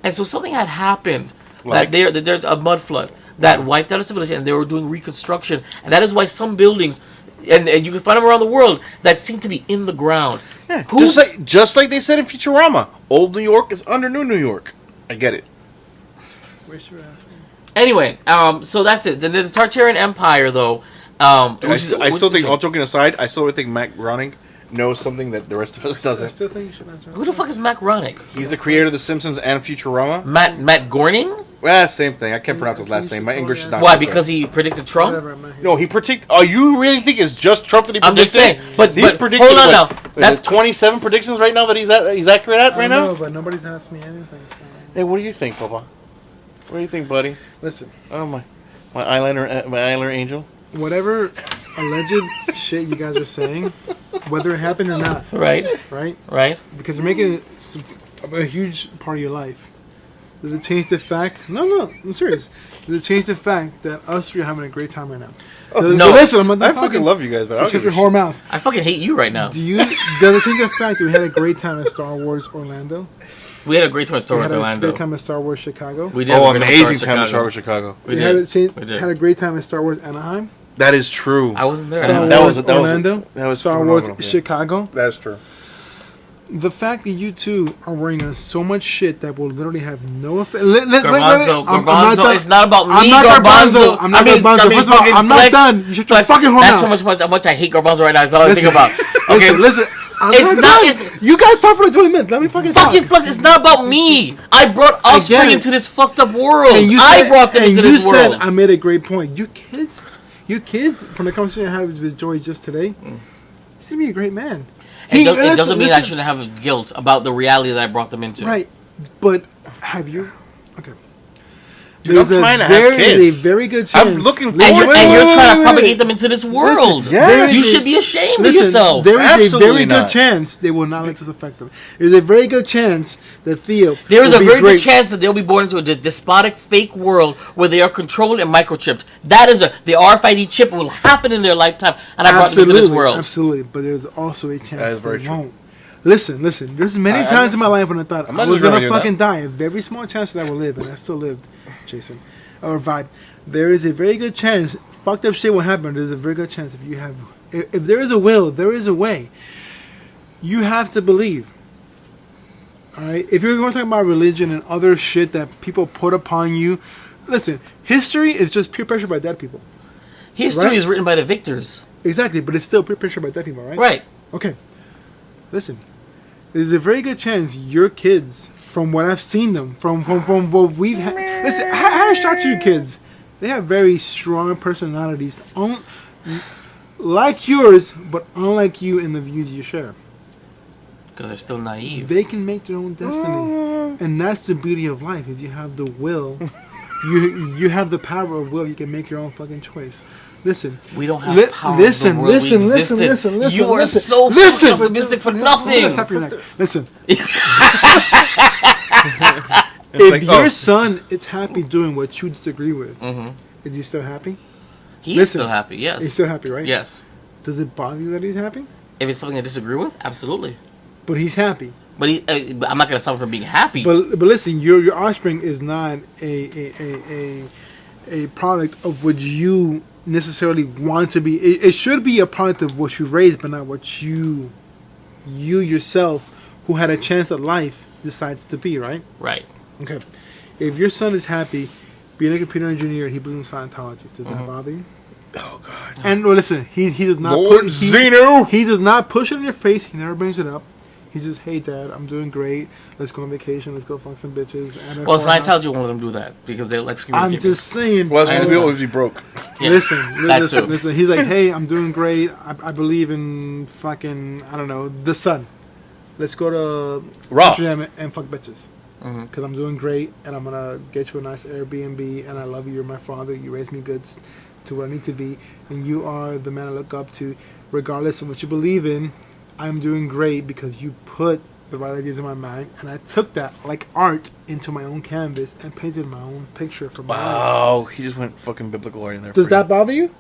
and so something had happened that there's a mud flood that wiped out a civilization, and they were doing reconstruction, and that is why some buildings and you can find them around the world that seem to be in the ground. Yeah, just like they said in Futurama, old New York is under new New York. I get it. Where's your ass? Anyway, so that's it. The Tartarian Empire, though. I still think, all joking aside, I still think Matt Groening knows something that the rest of us I doesn't. still think you should answer. Who the fuck is Matt Groening? He's the creator of The Simpsons and Futurama. Matt Groening? Well, same thing. I can't pronounce his last name. My English is not. Why? good. Because he predicted Trump? Whatever, I'm not here. No, he predicted. Oh, you really think it's just Trump that he predicted? I'm just saying. But predicted. hold on now. That's 27 predictions right now that he's accurate at right now. No, but nobody's asked me anything. So. Hey, what do you think, Papa? What do you think, buddy? Listen, Oh my eyeliner angel. whatever alleged shit you guys are saying, whether it happened or not, Right? right? Right? Because you're making it a huge part of your life. Does it change the fact? No, I'm serious. Does it change the fact that us three are having a great time right now? no. Listen, I'm not I talking. fucking love you guys, but I don't Shut give your a whore mouth. I fucking hate you right now. Does it change the fact that we had a great time at Star Wars Orlando? We had a great time at Star We Wars had a Orlando. great time at Star Wars Chicago. We did. have a great amazing Star time in Wars Star Wars Chicago. We had did. We did. had a great time at Star Wars Anaheim. That is true. I wasn't there. Star That Wars was Orlando. that was Star Wars phenomenal, yeah. Chicago. That's true. The fact that you two are wearing so much shit that will literally have no effect. Garbanzo, it's not about me, I'm not Garbanzo. I'm not Garbanzo. First of all, I'm not done. You shut your fucking whore That's mouth. how much I hate Garbanzo right now. That's all I think about. Okay, Listen. It's not. You guys talk for like 20 minutes. Let me fucking talk. It's not about me. I brought offspring into this fucked up world. I brought them into this world. I made a great point. You kids, from the conversation I had with Joey just today, you seem to be a great man. It doesn't mean I shouldn't have guilt about the reality that I brought them into. Right, but have you? Okay. Dude, I'm trying to have kids. There's a very good chance. I'm looking And forward you're to it. trying to propagate them into this world. yes. You should be ashamed of yourself. There is a Absolutely very not. good chance they will not let us affect them. There's a very good chance that Theo. There is will a be very great. good chance that they'll be born into a despotic fake world where they are controlled and microchipped. That is the RFID chip will happen in their lifetime, and I brought them into this world. Absolutely, but there's also a chance That is very they true. won't. Listen. There's many times in my life when I thought I'm I not was agreeing gonna with you fucking die. A very small chance that I will live, and I still lived, Jason. Or Vibe. There is a very good chance. Fucked up shit will happen. There's a very good chance if there is a will, there is a way. You have to believe. All right. If you're going to talk about religion and other shit that people put upon you, listen. History is just peer pressure by dead people. History Right? is written by the victors. Exactly, but it's still peer pressure by dead people, right? Right. Okay. Listen, there's a very good chance your kids, from what I've seen them, from what we've had. Listen, I had a shot to your kids. They have very strong personalities, like yours, but unlike you in the views you share. Because they're still naive. They can make their own destiny, and that's the beauty of life. Is you have the will, you have the power of will. You can make your own fucking choice. Listen, we don't have power of the world. Listen. You are so optimistic for nothing. Stop your neck. Listen. If your son is happy doing what you disagree with, is he still happy? He's still happy, yes. He's still happy, right? Yes. Does it bother you that he's happy? If it's something I disagree with, absolutely. But he's happy. But but I'm not going to stop him from being happy. But listen, your offspring is not a product of what you necessarily want to be. It should be a product of what you raised, but not what you yourself, who had a chance at life, decides to be, right? Right. Okay. If your son is happy being a computer engineer and he believes in Scientology, does that bother you? Oh God. And well, listen, he does not Lord Zeno. He does not push it in your face. He never brings it up. He's just, hey dad, I'm doing great. Let's go on vacation. Let's go fuck some bitches. Well, Scientology won't let them do that because they like I'm just saying. Well, that's because we always be broke. Yeah. Listen. He's like, hey, I'm doing great. I believe in fucking, I don't know, the sun. Let's go to Amsterdam and fuck bitches. Because I'm doing great, and I'm gonna get you a nice Airbnb, and I love you. You're my father. You raised me good to where I need to be, and you are the man I look up to, regardless of what you believe in. I'm doing great because you put the right ideas in my mind, and I took that like art into my own canvas and painted my own picture for my life. Wow, he just went fucking biblical art in there. Does that bother you?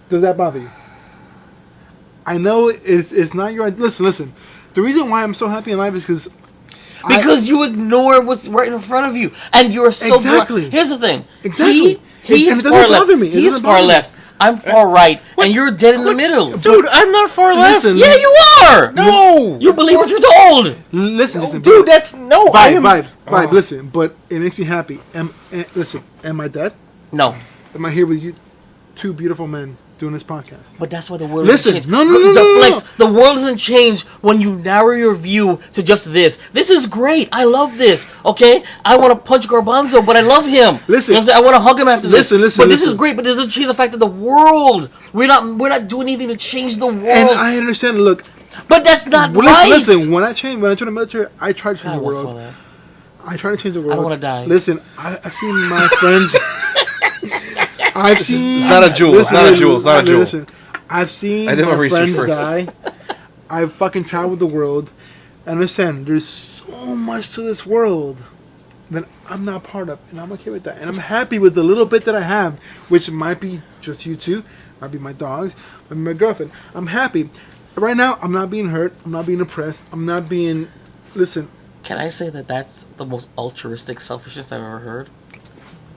Does that bother you? I know it's not your. Listen. The reason why I'm so happy in life is because you ignore what's right in front of you, and you're so exactly. Here's the thing. Exactly. He's far left. He's far left. I'm far right, and you're dead in the middle. Dude, I'm not far left. Listen, Yeah, you are. No, You believe what you're told. Listen, dude, that's no. Vibe. Listen, but it makes me happy. Am I dead? No. Am I here with you, two beautiful men doing this podcast? But that's why the world Listen, doesn't change. no. Flex, the world doesn't change when you narrow your view to just this. This is great. I love this. Okay? I want to punch Garbanzo, but I love him. Listen. You know what I'm saying? I want to hug him after this. Listen. But this is great, but it doesn't change the fact that the world, we're not doing anything to change the world. And I understand. Look, but that's not right. Listen. When I joined the military, I tried to change the world. I try to change the world. I don't want to die. Listen, I've seen my friends. It's not a jewel. It's not a jewel. It's not a jewel. Listen, I've seen my friends die. I've fucking traveled the world. And listen, there's so much to this world that I'm not part of, and I'm okay with that. And I'm happy with the little bit that I have, which might be just you two, might be my dogs, might be my girlfriend. I'm happy. Right now, I'm not being hurt. I'm not being oppressed. I'm not being... Listen. Can I say that that's the most altruistic selfishness I've ever heard?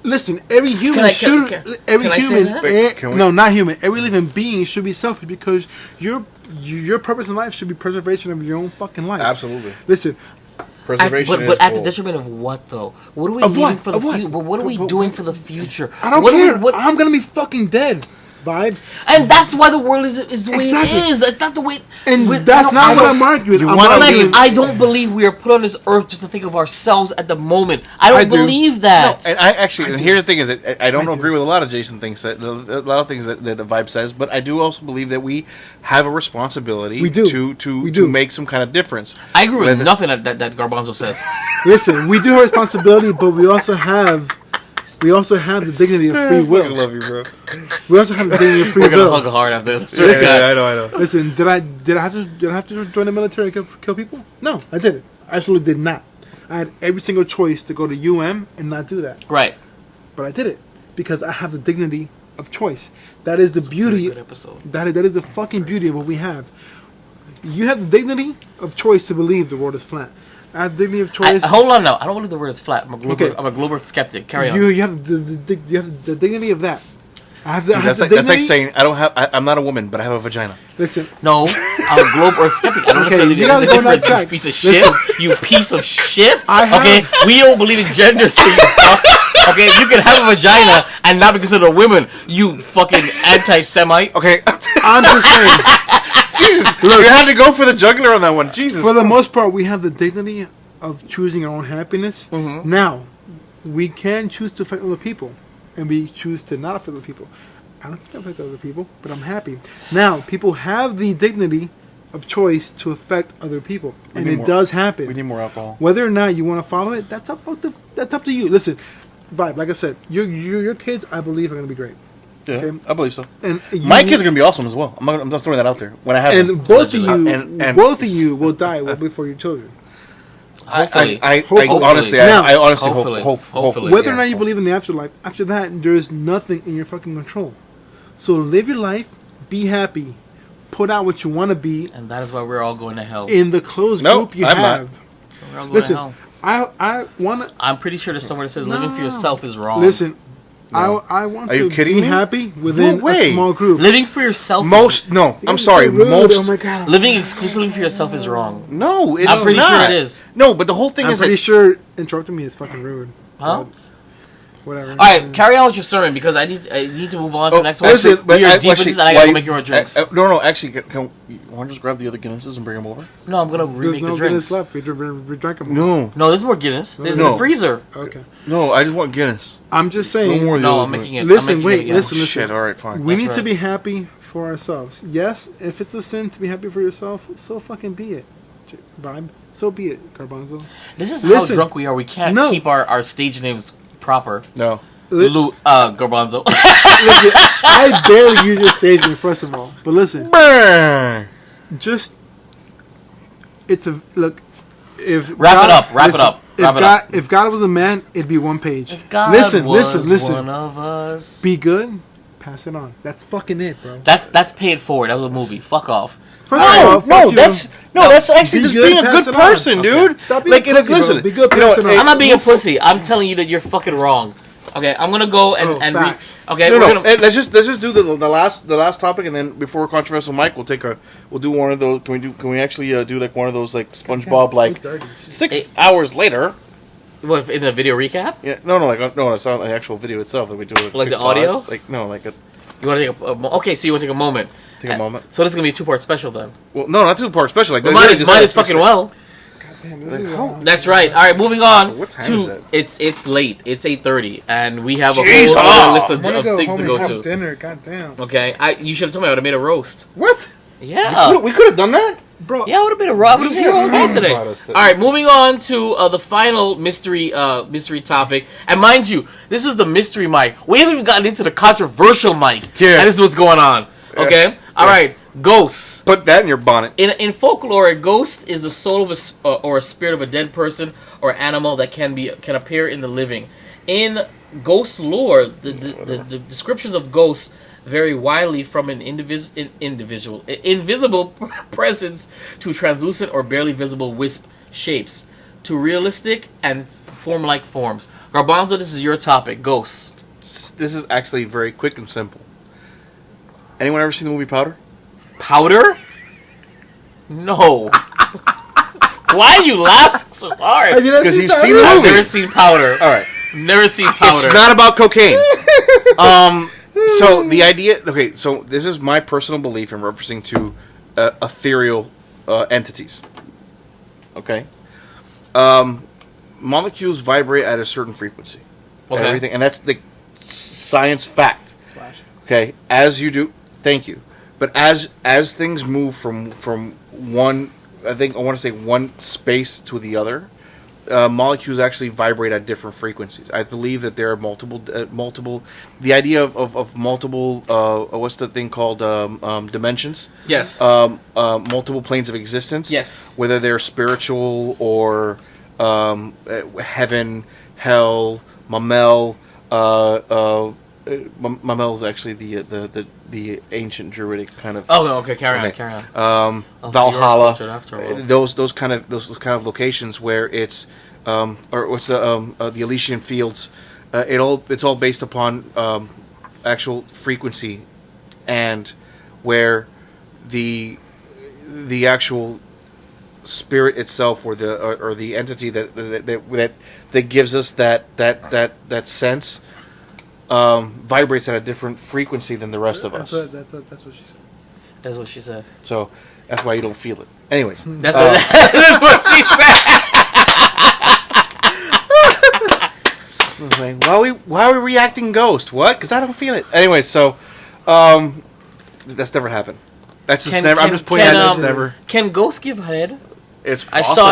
Listen, every human should... Every human... No, not human. Every living being should be selfish because your purpose in life should be preservation of your own fucking life. Absolutely. Listen... Preservation but at the detriment of what, though? What are we doing for the future? But what are we doing for the future? I don't care. I'm going to be fucking dead. Vibe. And that's why the world is the way it is. That's not the way... And that's not what I'm arguing. I don't believe we are put on this earth just to think of ourselves at the moment. I don't believe that. No, and I actually... And here's the thing is that I don't agree with a lot of Jason things, a lot of things that the Vibe says, but I do also believe that we have a responsibility to make some kind of difference. I agree with nothing that Garbanzo says. Listen, we do have a responsibility, but we also have the dignity of free will. I love you, bro. We also have the dignity of free will. We're gonna hug hard after this. I know. Listen, did I have to join the military and kill people? No, I didn't. I absolutely did not. I had every single choice to go to UM and not do that. Right. But I did it because I have the dignity of choice. That is the beauty. That is the fucking beauty of what we have. You have the dignity of choice to believe the world is flat. I have the dignity of choice. Hold on now. I don't believe the word is flat. I'm a global skeptic. Carry on. You have the dignity of that. That's like saying I'm not a woman, but I have a vagina. Listen. No, I'm a global or skeptic. I don't necessarily you gotta go that track. You piece of shit. You piece of shit. Okay, we don't believe in gender, so you fuck. Okay, you can have a vagina and not be considered a woman. You fucking anti-Semite. Okay, I'm just saying. Jesus, look, you had to go for the jugular on that one. Jesus. For the most part, we have the dignity of choosing our own happiness. Mm-hmm. Now, we can choose to affect other people, and we choose to not affect other people. I don't think I affect other people, but I'm happy. Now, people have the dignity of choice to affect other people, and it does happen. We need more alcohol. Whether or not you want to follow it, that's up to you. Listen, Vibe, like I said, your kids, I believe, are going to be great. Yeah, okay. I believe so. And my kids are gonna be awesome as well. I'm just throwing that out there. When I have them. Both of you will die well before your children. Hopefully. I honestly hope. Whether or not you believe in the afterlife, after that, there is nothing in your fucking control. So live your life, be happy, put out what you want to be, and that is why we're all going to hell. In the closed group you have. We're all going to hell. I wanna. I'm pretty sure there's somewhere that says living for yourself is wrong. Listen. No. I want to be happy within a small group. Living for yourself I'm sorry. Oh my God. Living exclusively for yourself is wrong. No, it's I'm pretty sure it is. No, but the whole thing is I'm pretty sure interrupting me is fucking rude. Huh? Whatever. Alright, carry on with your sermon because I need to move on to the next one. Listen, but you're deep into this and I gotta make your own drinks. No, actually, can you want to just grab the other Guinnesses and bring them over? No, I'm gonna remake the drinks. Guinness left. We drank them. No, there's more Guinness. There's in the freezer. Okay. No, I just want Guinness. I'm just saying. No more. No, I'm making it. Listen, listen. Shit. All right, fine. We need to be happy for ourselves. Yes, if it's a sin to be happy for yourself, so fucking be it. Vibe. So be it, Garbanzo. This is how drunk we are. We can't keep our stage names proper. No. Garbanzo. Listen, I barely use your stage name, first of all. But listen, just it's a look. If wrap it up. If God was a man, it'd be one page. If God listen. One of us. Be good. Pass it on. That's fucking it, bro. That's paid forward. That was a movie. Fuck off. That's actually just being a good person, dude. Stop being a pussy, listen. Be good. Pass it on. I'm not being a pussy. I'm telling you that you're fucking wrong. Okay, I'm gonna go and read. Okay, no. Let's just do the last topic, and then before controversial Mike, we'll do one of those. Can we actually do like one of those like SpongeBob like 6 hours later? What, in the video recap? Yeah, no, it's not the actual video itself. Like we do it like the audio. Like no, like a. You want to take okay? So you want to take a moment. Take a moment. So this is gonna be a 2-part special then. Well, no, not 2-part special. Like mine is fucking well. Damn, That's right. All right, moving on. What time is it? It's late. It's 8:30, and we have a Jeez, whole other list of go things to go have to. dinner, goddamn. Okay, you should have told me I would have made a roast. What? Yeah, We could have done that, bro. yeah, I would have been a roast. I would have seen a roast talking today. about us All right, moving on to the final mystery topic, and mind you, this is the mystery mic. We haven't even gotten into the controversial mic. Yeah. And this is what's going on. Okay, all right, ghosts. Put that in your bonnet. In folklore, a ghost is the soul of or a spirit of a dead person or animal that can appear in the living. In ghost lore, the descriptions of ghosts vary widely from an invisible presence to translucent or barely visible wisp shapes to realistic and form-like forms. Garbanzo, this is your topic, ghosts. This is actually very quick and simple. Anyone ever seen the movie Powder? Powder? No. Why are you laughing so hard? Because you've seen the I've movie. never seen Powder. All right. Never seen Powder. It's not about cocaine. So the idea. Okay. So this is my personal belief in referencing to ethereal entities. Okay. Molecules vibrate at a certain frequency. Okay. Everything, and that's the science fact. Flash. Okay. As you do. Thank you. But as things move from one, I want to say one space to the other, molecules actually vibrate at different frequencies. I believe that there are multiple. The idea of multiple. What's the thing called? Dimensions. Yes. Multiple planes of existence. Yes. Whether they're spiritual or heaven, hell, mamel. Mamel is actually the ancient druidic kind of. Oh no! Okay, carry on. Valhalla. After all. Those kind of locations where it's or what's the Elysian Fields. It's all based upon actual frequency, and where the actual spirit itself or the entity that gives us that sense. Vibrates at a different frequency than the rest of us. That's what she said. That's what she said. So that's why you don't feel it. Anyways, That's what she said. why are we reacting ghost? What? Because I don't feel it. Anyway, so that's never happened. That's just never. I'm just pointing out that's never. Can ghosts give head? It's I possible. saw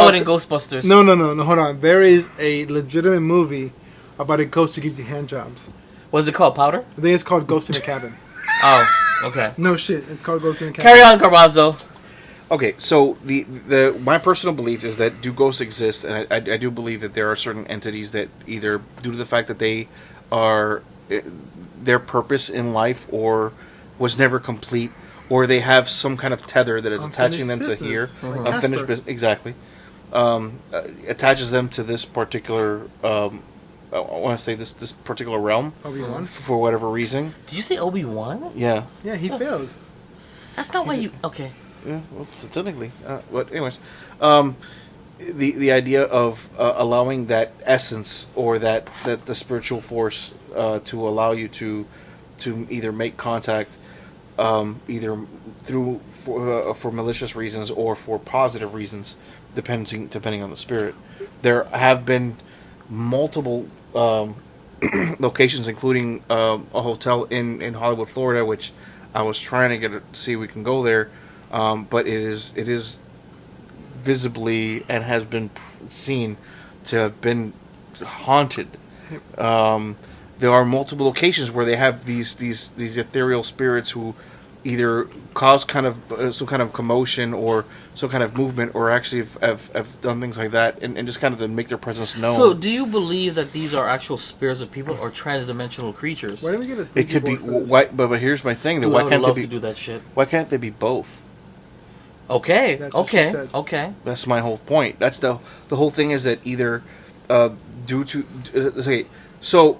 it in Ghostbusters. No, hold on. There is a legitimate movie about a ghost who gives you hand jobs. What's it called? Powder? I think it's called Ghost in the Cabin. Oh, okay. No shit, it's called Ghost in the Cabin. Carry on, Garbanzo. Okay, so the my personal belief is that do ghosts exist, and I do believe that there are certain entities that either due to the fact that they are their purpose in life or was never complete, or they have some kind of tether that is attaching them to here, unfinished business, exactly, attaches them to this particular. I want to say this particular realm. Obi-Wan? For whatever reason. Did you say Obi-Wan? Yeah. Yeah, he failed. That's not why you. Okay. Yeah. Well, technically, but anyways, the idea of allowing that essence or that the spiritual force to allow you to either make contact, either through for malicious reasons or for positive reasons, depending on the spirit. There have been multiple locations, including a hotel in Hollywood, Florida, which I was trying to see if we can go there, but it is visibly and has been seen to have been haunted. There are multiple locations where they have these ethereal spirits who either cause kind of some kind of commotion or some kind of movement, or actually have done things like that, and just kind of to make their presence known. So, do you believe that these are actual spirits of people or transdimensional creatures? Why didn't we get a it could be. But here's my thing: Dude, why I would can't love they be? to do that shit. Why can't they be both? Okay. That's what she said. Okay. That's my whole point. That's the whole thing is that either due to so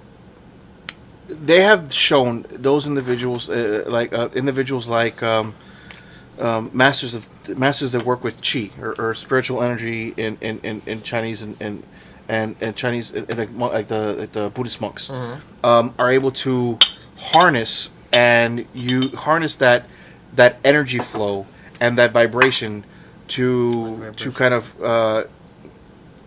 they have shown those individuals masters that work with chi or spiritual energy in Chinese and Chinese like the Buddhist monks are able to harness that energy flow and that vibration to kind of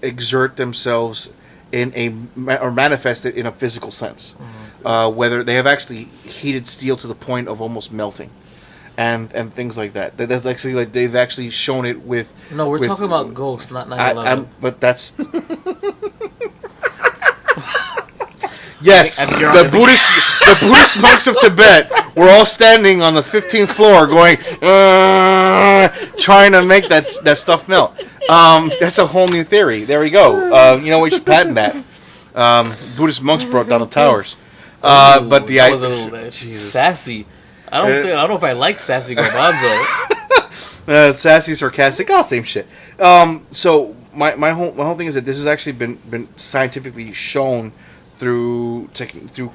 exert themselves or manifest it in a physical sense. Whether they have actually heated steel to the point of almost melting, and things like that. That's actually like they've actually shown it with. No, we're talking about ghosts, not 9/11. But that's. Yes, the Buddhist monks of Tibet were all standing on the 15th floor, going, trying to make that stuff melt. That's a whole new theory. There we go. We should patent that. Buddhist monks brought down the towers. But the that was a little sassy. I don't know if I like sassy garbanzo. Sassy, sarcastic, all same shit. So my whole thing is that this has actually been scientifically shown through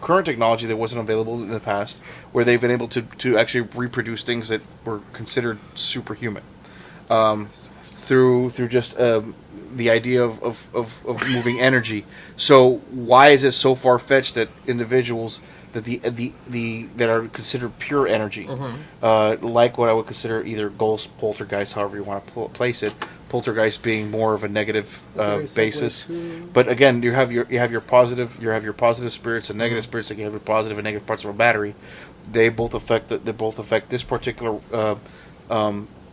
current technology that wasn't available in the past, where they've been able to actually reproduce things that were considered superhuman, through just the idea of moving energy. So why is it so far fetched that individuals that that are considered pure energy, like what I would consider either ghosts, poltergeists, however you want to place it. Poltergeist being more of a negative basis, but again, you have your positive spirits and negative spirits. Like you have your positive and negative parts of a battery. They both affect this particular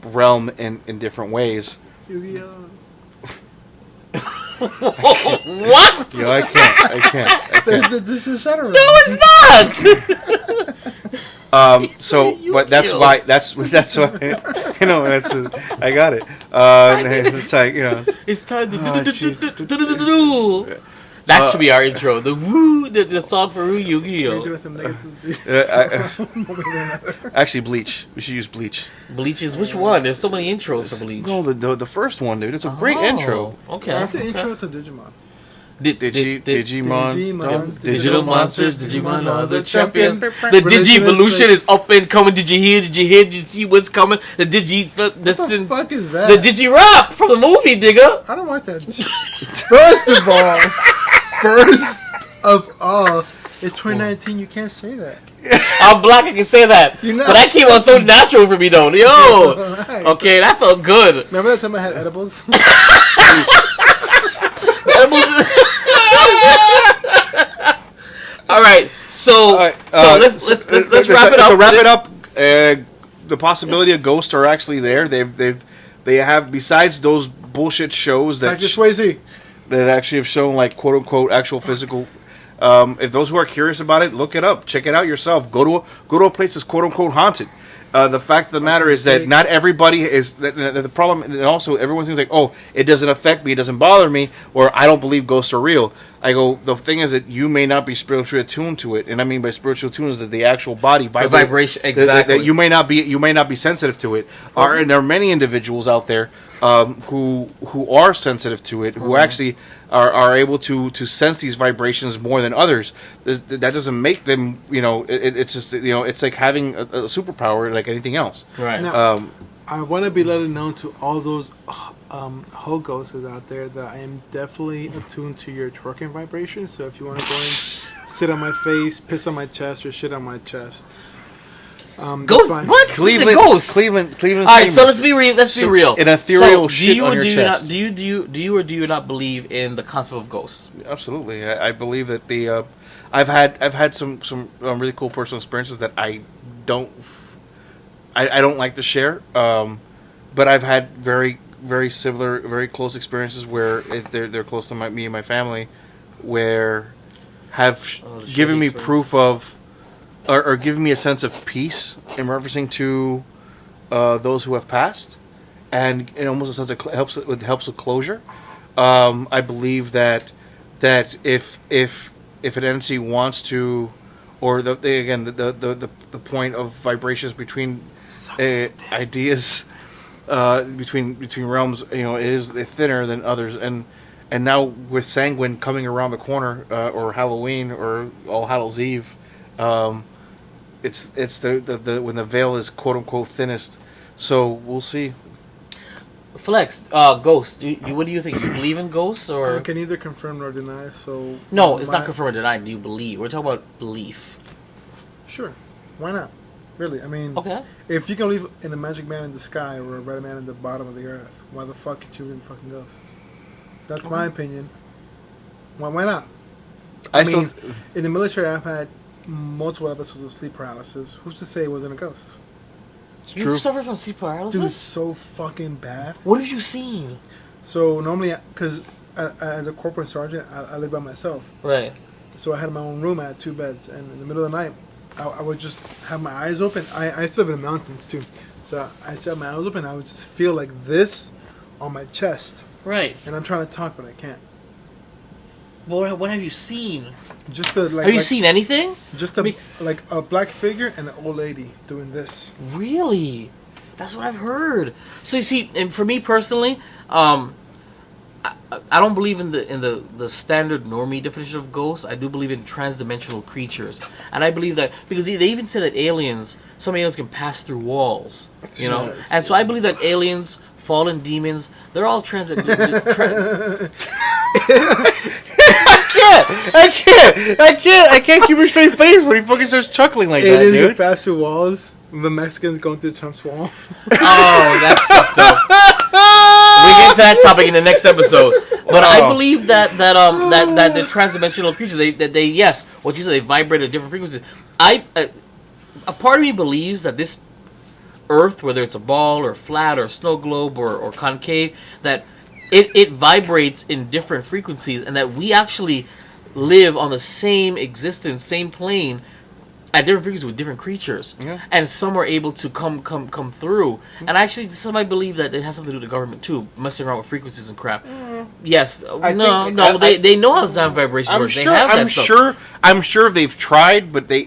realm in different ways. Yu-Gi-Oh! What? Yeah, I can't. There's a shadow. No, it's not. But that's why I got it. It's like It's time to do. That should be our intro. The woo, the song for Woo Yu-Gi-Oh. Actually, Bleach. We should use Bleach. Bleach is which one? There's so many intros for Bleach. No, the first one, dude. It's a great intro. Okay. That's the intro to Digimon. Digimon. Digital monsters, Digimon are the champions. The Digi-evolution is up and coming. Did you hear? Did you see what's coming? The Digi... What the fuck is that? The Digi-Rap from the movie, digga. I don't watch that. First of all, it's 2019. You can't say that. I'm black, I can say that. But that came out so natural for me, though. Yo! Right. Okay, that felt good. Remember that time I had edibles? All right, so let's wrap it up. To wrap it up, the possibility of ghosts are actually there. They have, besides those bullshit shows that that actually have shown like quote unquote actual physical. If those who are curious about it, look it up, check it out yourself. Go to a place that's quote unquote haunted. The fact of the matter is that not everybody is the problem, and also everyone thinks like, oh, it doesn't affect me, it doesn't bother me, or I don't believe ghosts are real. I go, the thing is that you may not be spiritually attuned to it, and I mean by spiritual attuned is that the actual body vibration, exactly. That you may not be sensitive to it. And there are many individuals out there who are sensitive to it, who actually are able to sense these vibrations more than others. That doesn't make them, it's just, it's like having a superpower like anything else. Right. Now, I want to be letting known to all those Hogos out there that I am definitely attuned to your twerking vibrations. So if you want to go and sit on my face, piss on my chest, or shit on my chest. Ghost? What? Cleveland. All right, so let's be real. Let's be real. An ethereal shit on your chest. Do you or do you not believe in the concept of ghosts? Absolutely, I believe that I've had some really cool personal experiences that I don't like to share. But I've had very very similar, very close experiences where they're close to me and my family, where have given me proof of. Or giving me a sense of peace in referencing to those who have passed, and almost a sense of helps with closure. I believe that if an entity wants to, or the point of vibrations between ideas between realms, it is thinner than others, and And now with Sanguine coming around the corner, or Halloween, or All Hallows Eve, it's the when the veil is quote unquote thinnest. So we'll see. Flex, ghosts. What do you think? You believe in ghosts, or I can neither confirm nor deny. So no, it's not confirmed or denied. Do you believe? We're talking about belief. Sure, why not? Really, I mean, okay. If you can believe in a magic man in the sky or a red man in the bottom of the earth, why the fuck can't you believe in fucking ghosts? That's my opinion. Why not? I mean, in the military, I've had multiple episodes of sleep paralysis. Who's to say it wasn't a ghost? It's You've true. suffered from sleep paralysis? Dude, it's so fucking bad. What have you seen? So normally, because as a corporate sergeant, I live by myself. Right. So I had my own room. I had 2 beds, and in the middle of the night, I would just have my eyes open. I still live in the mountains too, so I still have my eyes open. I would just feel like this on my chest. Right. And I'm trying to talk, but I can't. Well, what have you seen? Just the like. Have you seen anything? Just like a black figure and an old lady doing this. Really? That's what I've heard. So you see, and for me personally, I don't believe in the standard normie definition of ghosts. I do believe in transdimensional creatures, and I believe that because they even say that some aliens can pass through walls, you know. And so I believe that aliens, fallen demons, they're all I can't keep a straight face when he fucking starts chuckling like that, Aliens dude. can pass through walls. The Mexicans going through Trump's wall. Oh, that's fucked up. We get to that topic in the next episode. But I believe that the transdimensional creatures, they yes, what you said, they vibrate at different frequencies. A part of me believes that this Earth, whether it's a ball or flat or snow globe or concave, that it vibrates in different frequencies, and that we actually live on the same existence, same plane, at different frequencies with different creatures, and some are able to come through. And actually, some I believe that it has something to do with the government too, messing around with frequencies and crap. Yes, they know how sound vibrations work. They have that stuff. I'm sure they've tried, but I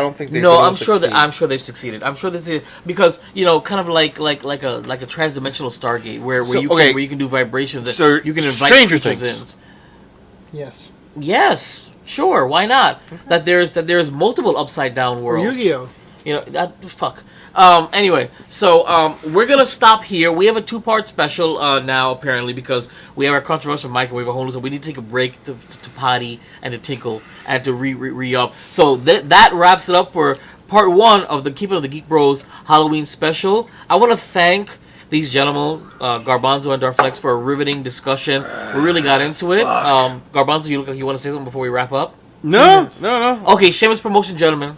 don't think they. No, I'm sure they've succeeded. I'm sure they because kind of like a transdimensional Stargate where you can do vibrations and so you can invite Stranger creatures Things. Yes. Yes. Sure, why not? Okay. That there's multiple upside down worlds. Or Yu-Gi-Oh. You know, fuck. Anyway, so we're gonna stop here. We have a 2-part special now apparently because we have our controversial mic and we have a whole so we need to take a break to potty and to tinkle and to re-up. So that wraps it up for part 1 of the Keepin of the Geek Bros Halloween special. I want to thank these gentlemen, Garbanzo and Darflex, for a riveting discussion. We really got into it. Garbanzo, you look like you want to say something before we wrap up? No. Okay, shameless promotion, gentlemen.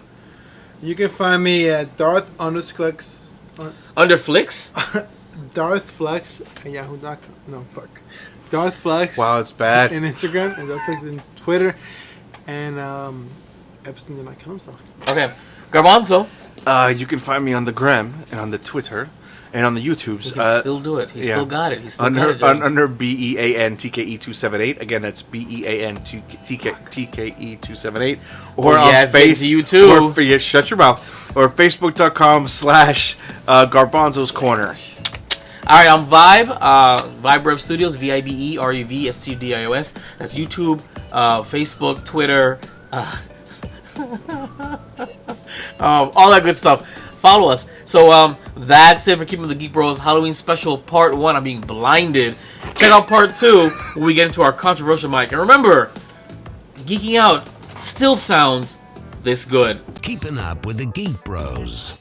You can find me at Darth Underflex. Underflix? Darth Flex at Yahoo.com. No, fuck. Darth Flex. Wow, it's bad. In Instagram, and Darth Flex in Twitter, and Epstein did not kill himself. Okay. Garbanzo? You can find me on the Gram and on the Twitter. And on the YouTubes. He can still do it. He still got it. He still got it. Under BEANTKE278. Again, that's BEANTKE278. Or on Facebook. You too. Shut your mouth. Or Facebook.com/Garbanzo's Corner. Alright, I'm Vibe. Vibe Studios. VIBERUVSTUDIOS. That's YouTube, Facebook, Twitter. All that good stuff. Follow us. So that's it for Keepin the Geek Bros Halloween special part 1. I'm being blinded. Check out part 2 when we get into our controversial mic. And remember, geeking out still sounds this good. Keeping up with the Geek Bros.